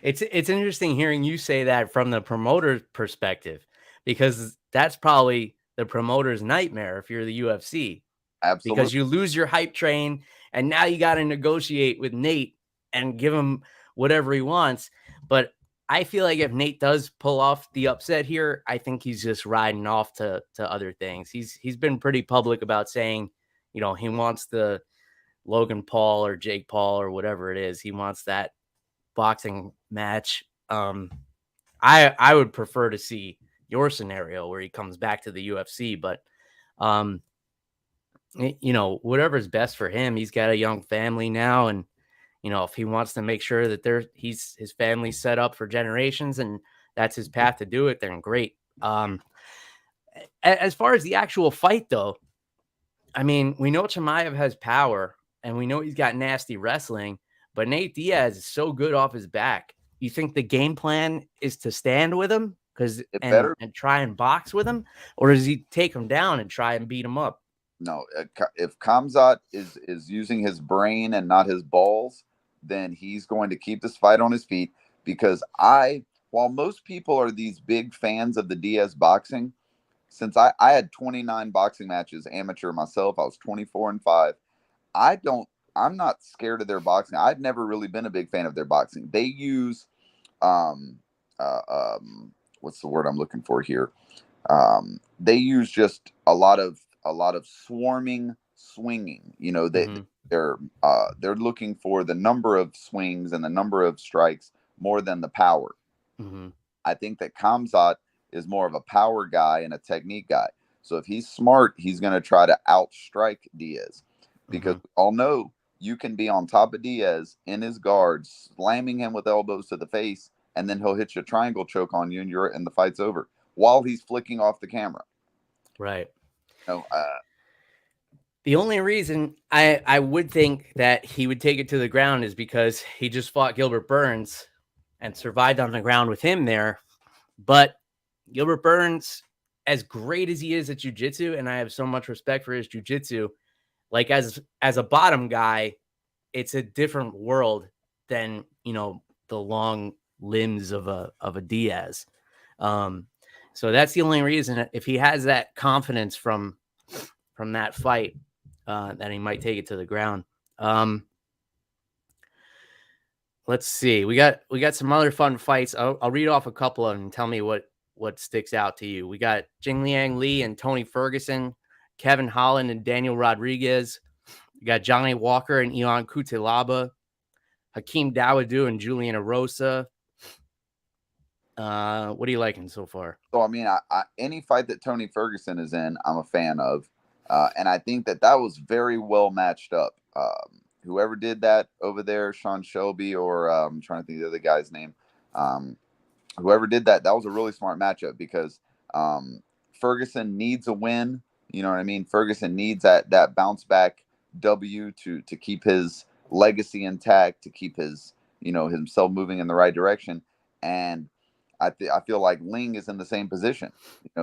It's interesting hearing you say that from the promoter's perspective, because that's probably the promoter's nightmare if you're the UFC. Absolutely. Because you lose your hype train, and now you got to negotiate with Nate and give him whatever he wants. But I feel like if Nate does pull off the upset here, I think he's just riding off to other things. He's been pretty public about saying, he wants the Logan Paul or Jake Paul or whatever it is. He wants that boxing match. I would prefer to see your scenario where he comes back to the UFC, but whatever's best for him. He's got a young family now, and if he wants to make sure that his family's set up for generations and that's his path to do it, then great. As far as the actual fight, though, I mean, we know Chimaev has power, and we know he's got nasty wrestling, but Nate Diaz is so good off his back. You think the game plan is to stand with him and try and box with him, or does he take him down and try and beat him up? No, if Khamzat is using his brain and not his balls, then he's going to keep this fight on his feet. Because while most people are these big fans of the Diaz boxing, since I had 29 boxing matches amateur myself, I was 24-5. I'm not scared of their boxing. I've never really been a big fan of their boxing. They use what's the word I'm looking for here? They use just a lot of swarming swinging. They're looking for the number of swings and the number of strikes more than the power. I think that Khamzat is more of a power guy and a technique guy. So if he's smart, he's going to try to outstrike Diaz, because we all know you can be on top of Diaz in his guard, slamming him with elbows to the face, and then he'll hit you a triangle choke on you, and the fight's over while he's flicking off the camera. Right. The only reason I would think that he would take it to the ground is because he just fought Gilbert Burns and survived on the ground with him there. But Gilbert Burns, as great as he is at jiu-jitsu, and I have so much respect for his jiu-jitsu, like as a bottom guy, it's a different world than, the long limbs of a Diaz. So that's the only reason, if he has that confidence from that fight, that he might take it to the ground. Let's see. We got some other fun fights. I'll read off a couple of them and tell me what sticks out to you. We got Jingliang Li and Tony Ferguson, Kevin Holland and Daniel Rodriguez. We got Johnny Walker and Ion Cutelaba, Hakeem Dawodu and Julian Erosa. What are you liking so far? So, I mean, any fight that Tony Ferguson is in, I'm a fan of. And I think that was very well matched up. Whoever did that over there, Sean Shelby, or I'm trying to think of the other guy's name. Whoever did that was a really smart matchup, because Ferguson needs a win. You know what I mean? Ferguson needs that bounce back W to keep his legacy intact, to keep his, himself moving in the right direction. And I feel like Ling is in the same position.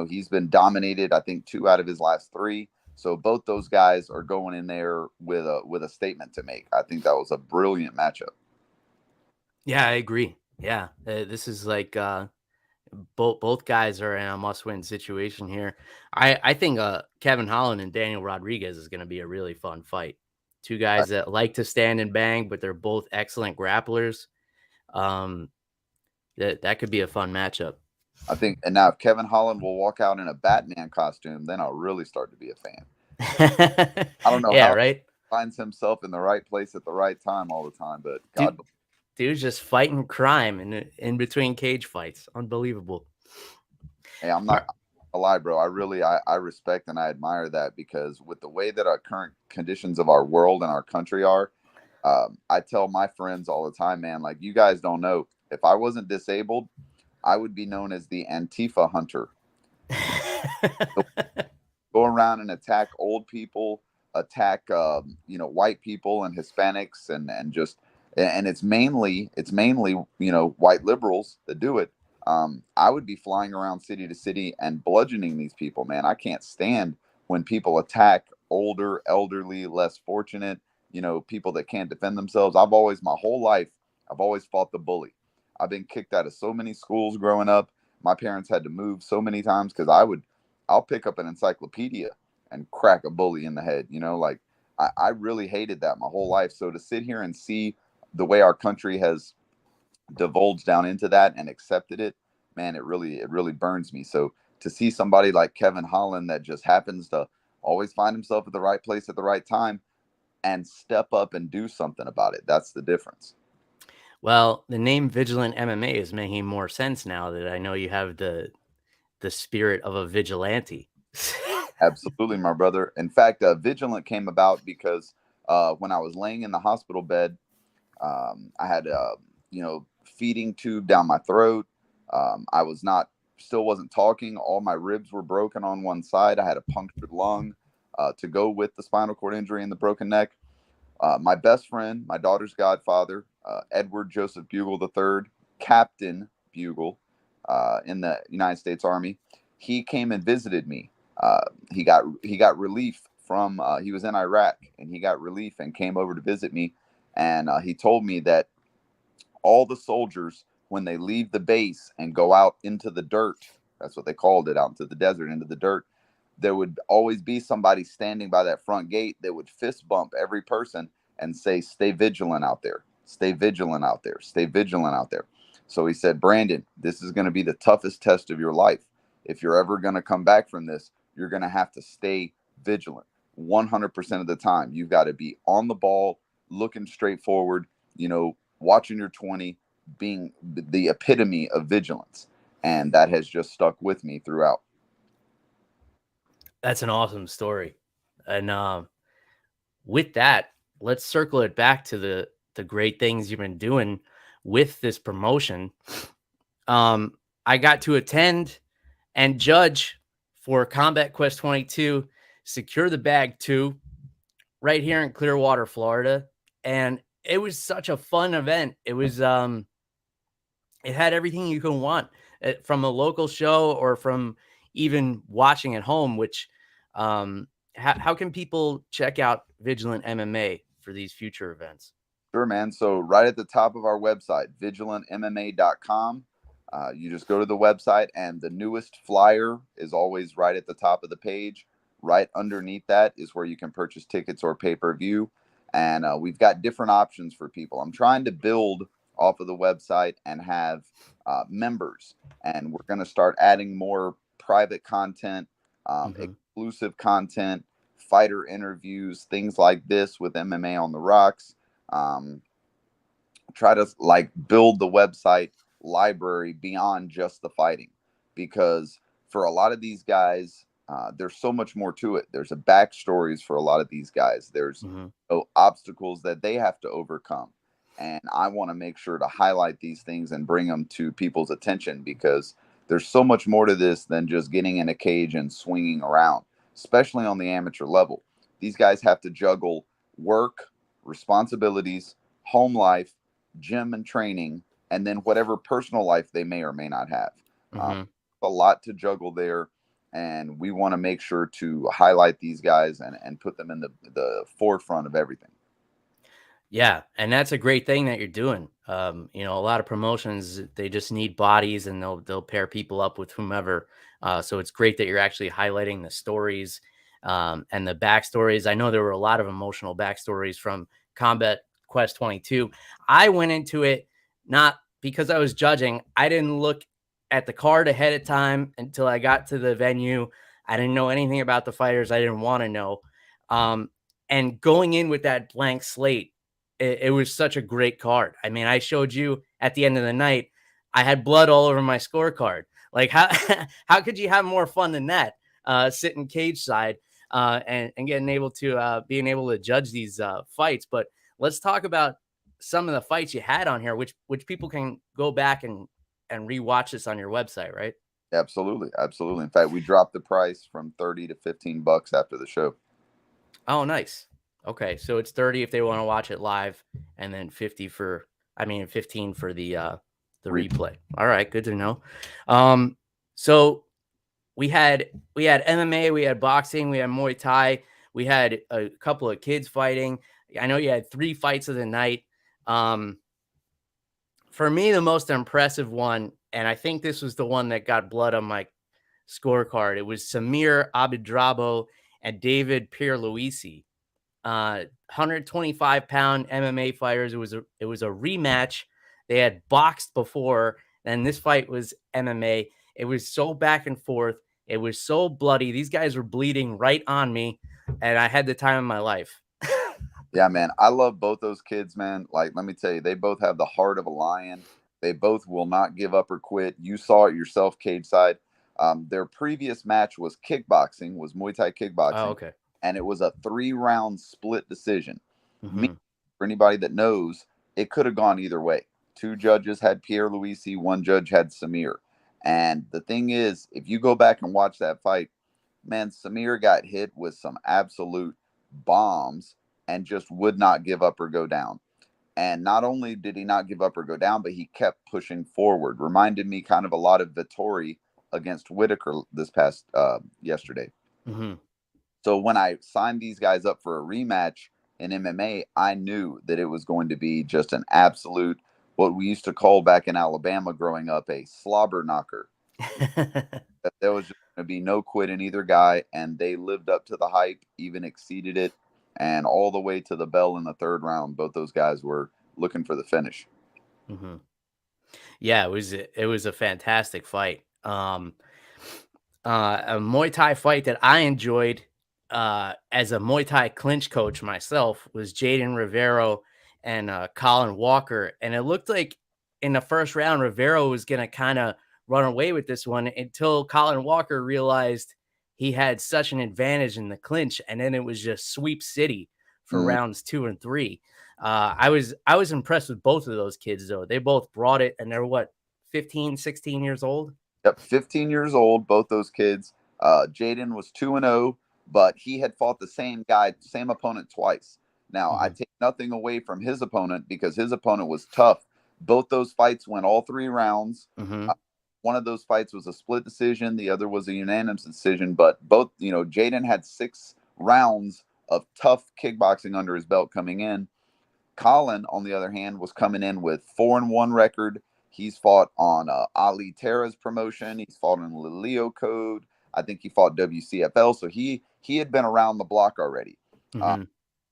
He's been dominated, I think, 2 out of his last 3. So both those guys are going in there with a statement to make. I think that was a brilliant matchup. Yeah, I agree. Yeah, this is like both guys are in a must-win situation here. I think Kevin Holland and Daniel Rodriguez is going to be a really fun fight. 2 guys that like to stand and bang, but they're both excellent grapplers. That could be a fun matchup. I think, and now if Kevin Holland will walk out in a Batman costume, then I'll really start to be a fan. I don't know how right? he finds himself in the right place at the right time all the time, but God. Dude's just fighting crime in between cage fights. Unbelievable. Hey, I'm not a lie, bro. I respect and I admire that, because with the way that our current conditions of our world and our country are, I tell my friends all the time, man, like, you guys don't know, if I wasn't disabled, I would be known as the Antifa hunter. Go around and attack old people, attack white people and Hispanics, and it's mainly white liberals that do it. I would be flying around city to city and bludgeoning these people, man. I can't stand when people attack older, elderly, less fortunate, people that can't defend themselves. My whole life, I've always fought the bully. I've been kicked out of so many schools growing up. My parents had to move so many times because I'll pick up an encyclopedia and crack a bully in the head. I really hated that my whole life. So to sit here and see the way our country has divulged down into that and accepted it, man, it really burns me. So to see somebody like Kevin Holland that just happens to always find himself at the right place at the right time and step up and do something about it, that's the difference. Well, the name Vigilant MMA is making more sense now that I know you have the spirit of a vigilante. Absolutely, my brother. In fact, Vigilant came about because when I was laying in the hospital bed, I had a feeding tube down my throat. I still wasn't talking. All my ribs were broken on one side. I had a punctured lung to go with the spinal cord injury and the broken neck. My best friend, my daughter's godfather, Edward Joseph Bugle III, Captain Bugle in the United States Army, he came and visited me. He got relief from he was in Iraq, and he got relief and came over to visit me. And he told me that all the soldiers, when they leave the base and go out into the dirt, that's what they called it, out into the desert, into the dirt, there would always be somebody standing by that front gate that would fist bump every person and say, "Stay vigilant out there. Stay vigilant out there. Stay vigilant out there." So he said, "Brandon, this is going to be the toughest test of your life. If you're ever going to come back from this, you're going to have to stay vigilant 100% of the time. You've got to be on the ball, looking straight forward, watching your 20, being the epitome of vigilance." And that has just stuck with me throughout. That's an awesome story. And with that, let's circle it back to the great things you've been doing with this promotion. I got to attend and judge for Combat Quest 22, Secure the Bag 2, right here in Clearwater, Florida. And it was such a fun event. It was, it had everything you can want from a local show or from even watching at home, which, how can people check out Vigilant MMA for these future events? Sure, man. So right at the top of our website, vigilantmma.com, you just go to the website, and the newest flyer is always right at the top of the page. Right underneath that is where you can purchase tickets or pay-per-view. And we've got different options for people. I'm trying to build off of the website and have members. And we're going to start adding more private content, exclusive content, fighter interviews, things like this with MMA on the Rocks. Try to build the website library beyond just the fighting, because for a lot of these guys, there's so much more to it. There's a backstories for a lot of these guys. There's obstacles that they have to overcome. And I want to make sure to highlight these things and bring them to people's attention, because there's so much more to this than just getting in a cage and swinging around, especially on the amateur level. These guys have to juggle work, responsibilities, home life, gym and training, and then whatever personal life they may or may not have. Mm-hmm. A lot to juggle there, and we want to make sure to highlight these guys and put them in the forefront of everything. Yeah, and that's a great thing that you're doing. You know, a lot of promotions, they just need bodies and they'll pair people up with whomever. So it's great that you're actually highlighting the stories and the backstories. I know there were a lot of emotional backstories from Combat Quest 22. I went into it not because I was judging. I didn't look at the card ahead of time until I got to the venue. I didn't know anything about the fighters. I didn't want to know. And going in with that blank slate, it was such a great card. I mean, I showed you at the end of the night, I had blood all over my scorecard. Like how how could you have more fun than that? Sitting cage side and getting able to being able to judge these fights. But let's talk about some of the fights you had on here, which people can go back and rewatch this on your website, right? Absolutely, absolutely. In fact, we dropped the price from $30 to $15 after the show. Oh, nice. Okay, so it's 30 if they want to watch it live, and then 15 for the replay. All right, good to know. So we had MMA, we had boxing, we had Muay Thai, we had a couple of kids fighting. I know you had 3 fights of the night. For me, the most impressive one, and I think this was the one that got blood on my scorecard. It was Samir Abidrabo and David Pierluisi. 125-pound MMA fighters. It was a rematch. They had boxed before, and this fight was MMA. It was so back and forth. It was so bloody. These guys were bleeding right on me, and I had the time of my life. Yeah, man. I love both those kids, man. Like, let me tell you, they both have the heart of a lion. They both will not give up or quit. You saw it yourself, cage side. Their previous match was kickboxing, was Muay Thai kickboxing. Oh, okay. And it was a 3-round split decision. Mm-hmm. For anybody that knows, it could have gone either way. 2 judges had Pierluisi, 1 judge had Samir. And the thing is, if you go back and watch that fight, man, Samir got hit with some absolute bombs and just would not give up or go down. And not only did he not give up or go down, but he kept pushing forward. Reminded me kind of a lot of Vettori against Whittaker this past yesterday. Mm-hmm. So when I signed these guys up for a rematch in MMA, I knew that it was going to be just an absolute, what we used to call back in Alabama growing up, a slobber knocker. There was just going to be no quit in either guy, and they lived up to the hype, even exceeded it, and all the way to the bell in the 3rd round. Both those guys were looking for the finish. Mm-hmm. Yeah, it was a fantastic fight. A Muay Thai fight that I enjoyed as a Muay Thai clinch coach myself was Jourdain Rivero and Colin Walker. And it looked like in the first round, Rivero was going to kind of run away with this one until Colin Walker realized he had such an advantage in the clinch. And then it was just sweep city for rounds 2 and 3. I was impressed with both of those kids, though. They both brought it, and they're what, 15, 16 years old? Yep, 15 years old, both those kids. Jourdain was 2-0, but he had fought the same guy, same opponent twice. Now, I take nothing away from his opponent because his opponent was tough. Both those fights went all 3 rounds. One of those fights was a split decision. The other was a unanimous decision. But both, Jourdain had 6 rounds of tough kickboxing under his belt coming in. Colin, on the other hand, was coming in with 4-1 record. He's fought on Ali Terra's promotion. He's fought in the Leo Code. I think he fought WCFL. So he had been around the block already.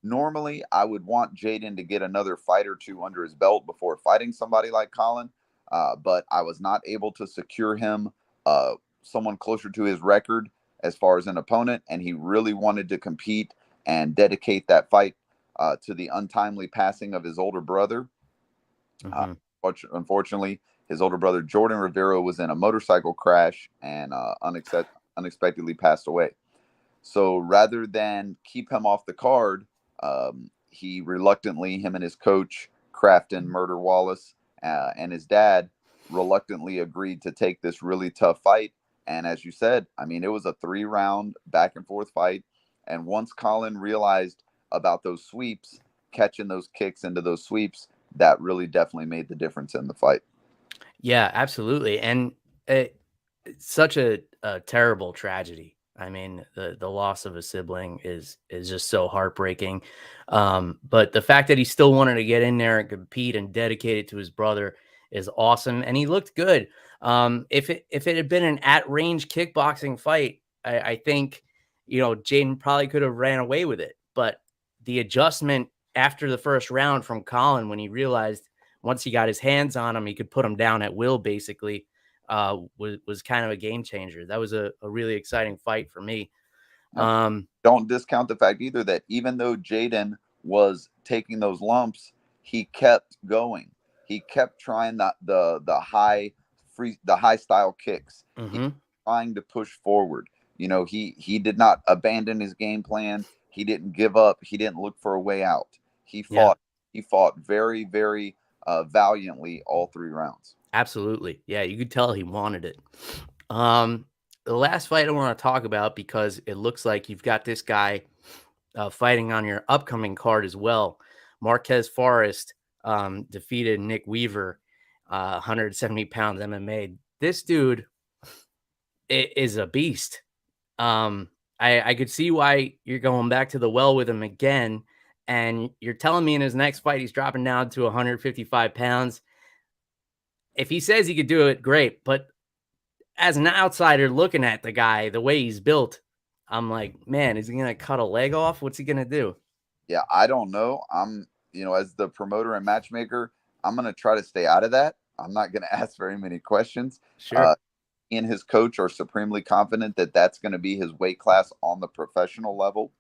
Normally, I would want Jourdain to get another fight or 2 under his belt before fighting somebody like Colin. But I was not able to secure him someone closer to his record as far as an opponent. And he really wanted to compete and dedicate that fight to the untimely passing of his older brother. Unfortunately, his older brother, Jourdain Rivero, was in a motorcycle crash and unexpectedly passed away. So rather than keep him off the card, he reluctantly, him and his coach, Crafton Murder Wallace, and his dad reluctantly agreed to take this really tough fight. And as you said, I mean, it was a 3-round back and forth fight. And once Colin realized about those sweeps, catching those kicks into those sweeps, that really definitely made the difference in the fight. Yeah, absolutely. And it's such a terrible tragedy. I mean, the loss of a sibling is just so heartbreaking. But the fact that he still wanted to get in there and compete and dedicate it to his brother is awesome. And he looked good. If it had been an at range kickboxing fight, I think, Jourdain probably could have ran away with it. But the adjustment after the first round from Colin, when he realized once he got his hands on him, he could put him down at will, basically, was kind of a game changer. That was a really exciting fight for me. Don't discount the fact either that even though Jourdain was taking those lumps, he kept going. He kept trying the high style kicks. Mm-hmm. He was trying to push forward. He did not abandon his game plan. He didn't give up. He didn't look for a way out. He fought. Yeah. He fought very, very valiantly all 3 rounds. Absolutely. Yeah, you could tell he wanted it. The last fight I want to talk about, because it looks like you've got this guy fighting on your upcoming card as well. Marquez Forrest defeated Nick Weaver, 170 pounds MMA. This dude is a beast. I could see why you're going back to the well with him again. And you're telling me in his next fight, he's dropping down to 155 pounds. If he says he could do it, great. But as an outsider looking at the guy, the way he's built, I'm like, man, is he going to cut a leg off? What's he going to do? Yeah, I don't know. As the promoter and matchmaker, I'm going to try to stay out of that. I'm not going to ask very many questions. Sure. He and his coach are supremely confident that that's going to be his weight class on the professional level.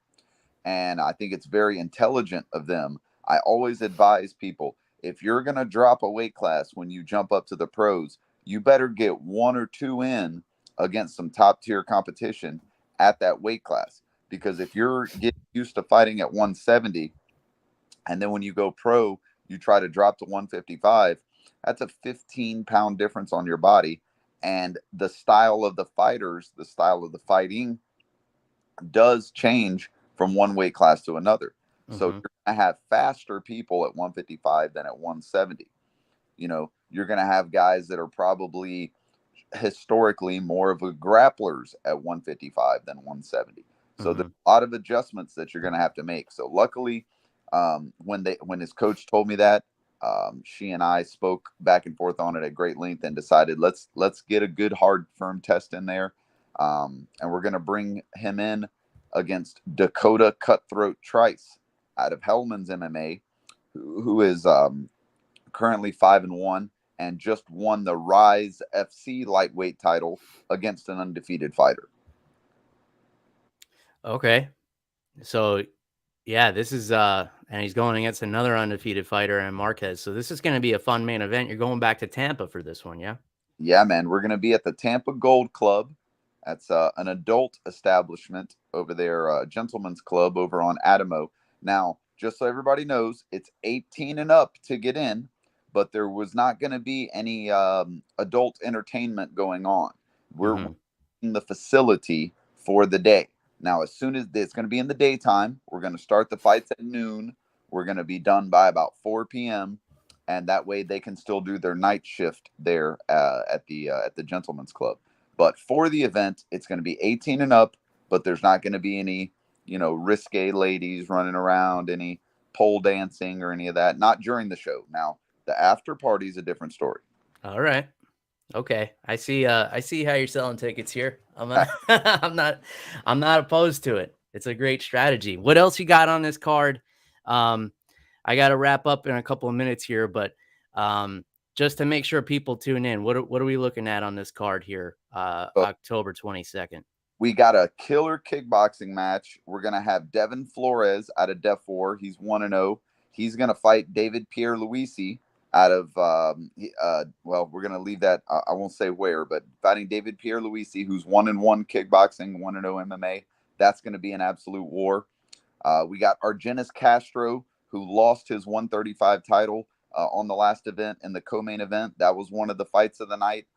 And I think it's very intelligent of them. I always advise people, if you're going to drop a weight class when you jump up to the pros, you better get 1 or 2 in against some top tier competition at that weight class. Because if you're getting used to fighting at 170, and then when you go pro, you try to drop to 155, that's a 15-pound difference on your body. And the style of the fighters, the style of the fighting does change from one weight class to another. Mm-hmm. So you're going to have faster people at 155 than at 170. You're going to have guys that are probably historically more of a grapplers at 155 than 170. So there's a lot of adjustments that you're going to have to make. So luckily, when his coach told me that, she and I spoke back and forth on it at great length and decided let's get a good, hard, firm test in there. And we're going to bring him in against Dakota Cutthroat Trice out of Hellman's MMA, who is currently 5-1 and just won the Rise FC lightweight title against an undefeated fighter. Okay. So, yeah, this is and he's going against another undefeated fighter and Marquez. So this is going to be a fun main event. You're going back to Tampa for this one, yeah? Yeah, man. We're going to be at the Tampa Gold Club. That's an adult establishment over there, Gentleman's Club over on Adamo. Now, just so everybody knows, it's 18 and up to get in, but there was not going to be any adult entertainment going on. We're in the facility for the day. Now, as soon as it's going to be in the daytime, we're going to start the fights at noon. We're going to be done by about 4 p.m., and that way they can still do their night shift there at the Gentleman's Club. But for the event, it's going to be 18 and up, but there's not going to be any, risque ladies running around, any pole dancing or any of that. Not during the show. Now, the after party is a different story. All right. Okay. I see how you're selling tickets here. I'm not opposed to it. It's a great strategy. What else you got on this card? I got to wrap up in a couple of minutes here, but just to make sure people tune in, what are we looking at on this card here? October 22nd. We got a killer kickboxing match. We're going to have Devin Flores out of Def War. He's 1-0. He's going to fight David Pierre Luisi out of, we're going to leave that. I won't say where, but fighting David Pierre Luisi, who's 1-1 kickboxing, 1-0 MMA. That's going to be an absolute war. We got Argenis Castro, who lost his 135 title on the last event in the co-main event. That was one of the fights of the night.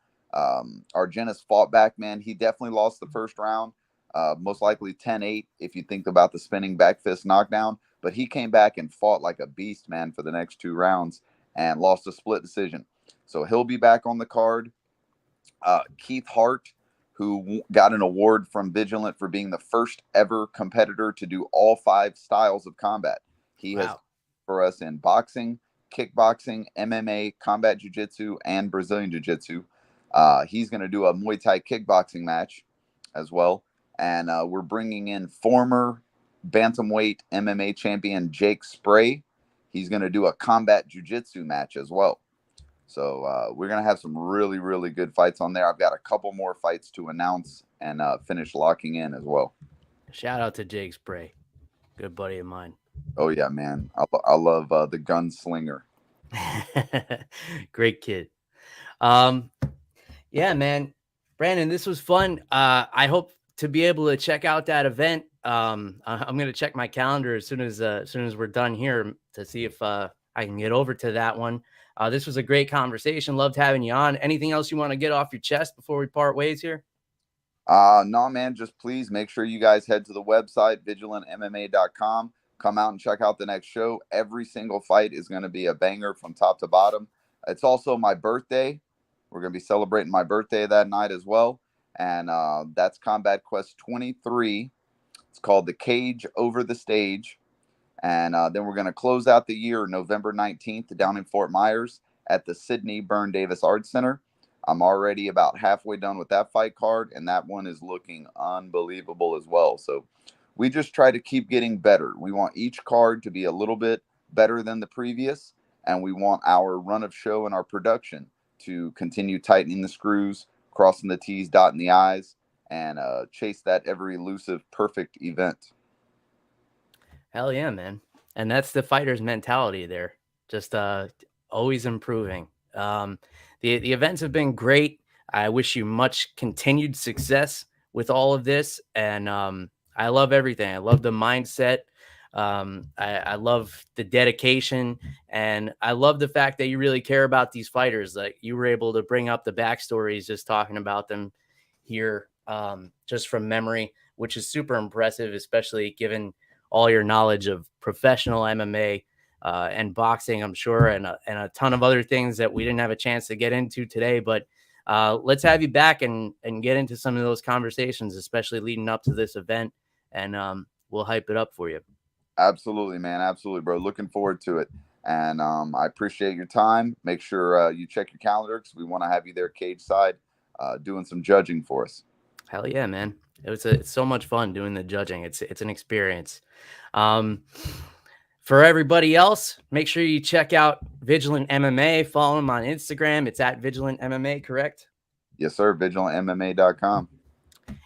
Argenis fought back, man. He definitely lost the first round, most likely 10-8 if you think about the spinning back fist knockdown. But he came back and fought like a beast, man, for the next 2 rounds and lost a split decision. So he'll be back on the card. Keith Hart, who got an award from Vigilant for being the first ever competitor to do all 5 styles of combat. He has for us in boxing, kickboxing, MMA, combat jiu-jitsu, and Brazilian jiu-jitsu. He's going to do a Muay Thai kickboxing match as well. And we're bringing in former bantamweight MMA champion Jake Spray. He's going to do a combat jiu-jitsu match as well. So we're going to have some really, really good fights on there. I've got a couple more fights to announce and finish locking in as well. Shout out to Jake Spray. Good buddy of mine. Oh, yeah, man. I love the gunslinger. Great kid. Yeah, man. Brandon, this was fun. I hope to be able to check out that event. I'm going to check my calendar as soon as we're done here to see if I can get over to that one. This was a great conversation. Loved having you on. Anything else you want to get off your chest before we part ways here? No, man. Just please make sure you guys head to the website, vigilantmma.com. Come out and check out the next show. Every single fight is going to be a banger from top to bottom. It's also my birthday. We're going to be celebrating my birthday that night as well. And that's Combat Quest 23. It's called The Cage Over the Stage. And then we're going to close out the year November 19th down in Fort Myers at the Sidney Byrne Davis Arts Center. I'm already about halfway done with that fight card, and that one is looking unbelievable as well. So we just try to keep getting better. We want each card to be a little bit better than the previous, and we want our run of show and our production to continue tightening the screws, crossing the T's, dotting the I's, and chase that ever elusive perfect event. Hell yeah, man. And that's the fighter's mentality there. Just always improving. The events have been great. I wish you much continued success with all of this. And I love everything. I love the mindset. I love the dedication. And I love the fact that you really care about these fighters. Like you were able to bring up the backstories just talking about them here just from memory, which is super impressive, especially given all your knowledge of professional MMA and boxing, I'm sure, and a ton of other things that we didn't have a chance to get into today. But let's have you back and get into some of those conversations, especially leading up to this event, and we'll hype it up for you. Absolutely, man. Absolutely, bro. Looking forward to it. And I appreciate your time. Make sure you check your calendar because we want to have you there cage side doing some judging for us. Hell yeah, man. It's so much fun doing the judging. It's an experience. For everybody else, make sure you check out Vigilant MMA. Follow them on Instagram. It's at Vigilant MMA, correct? Yes, sir. VigilantMMA.com.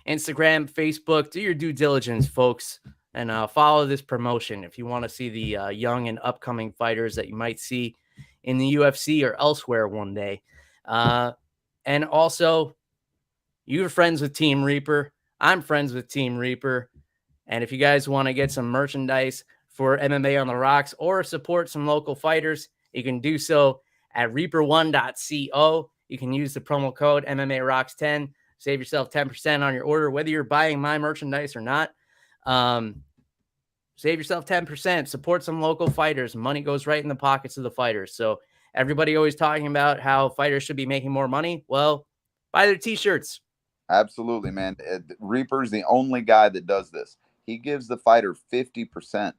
Instagram, Facebook. Do your due diligence, folks, and follow this promotion if you want to see the young and upcoming fighters that you might see in the UFC or elsewhere one day. And also, you're friends with Team Reaper. I'm friends with Team Reaper. And if you guys want to get some merchandise for MMA on the Rocks or support some local fighters, you can do so at reaper1.co. You can use the promo code MMA Rocks 10. Save yourself 10% on your order, whether you're buying my merchandise or not. Save yourself 10%. Support some local fighters. Money goes right in the pockets of the fighters. So everybody always talking about how fighters should be making more money. Well, buy their T-shirts. Absolutely, man. Reaper's the only guy that does this. He gives the fighter 50%.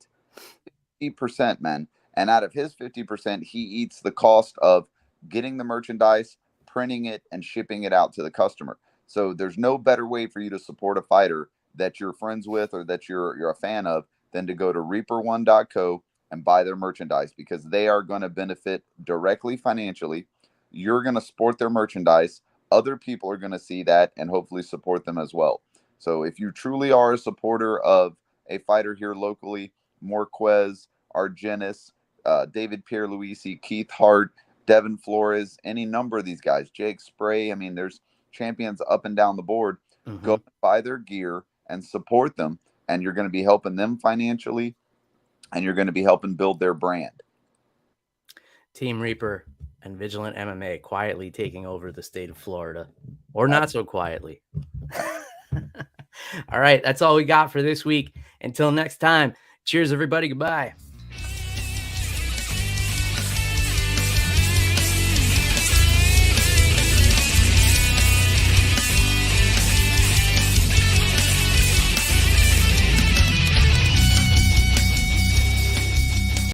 50%, man. And out of his 50%, he eats the cost of getting the merchandise, printing it, and shipping it out to the customer. So there's no better way for you to support a fighter that you're friends with or that you're a fan of than to go to reaper1.co and buy their merchandise, because they are going to benefit directly financially. You're going to support their merchandise. Other people are going to see that and hopefully support them as well. So if you truly are a supporter of a fighter here locally, Marquez, Argenis, David Pierluisi, Keith Hart, Devin Flores, any number of these guys, Jake Spray, I mean, there's champions up and down the board. Mm-hmm. Go buy their gear and support them, and you're going to be helping them financially, and you're going to be helping build their brand. Team Reaper and Vigilant MMA quietly taking over the state of Florida, or not so quietly. All right, that's all we got for this week. Until next time, cheers, everybody. Goodbye.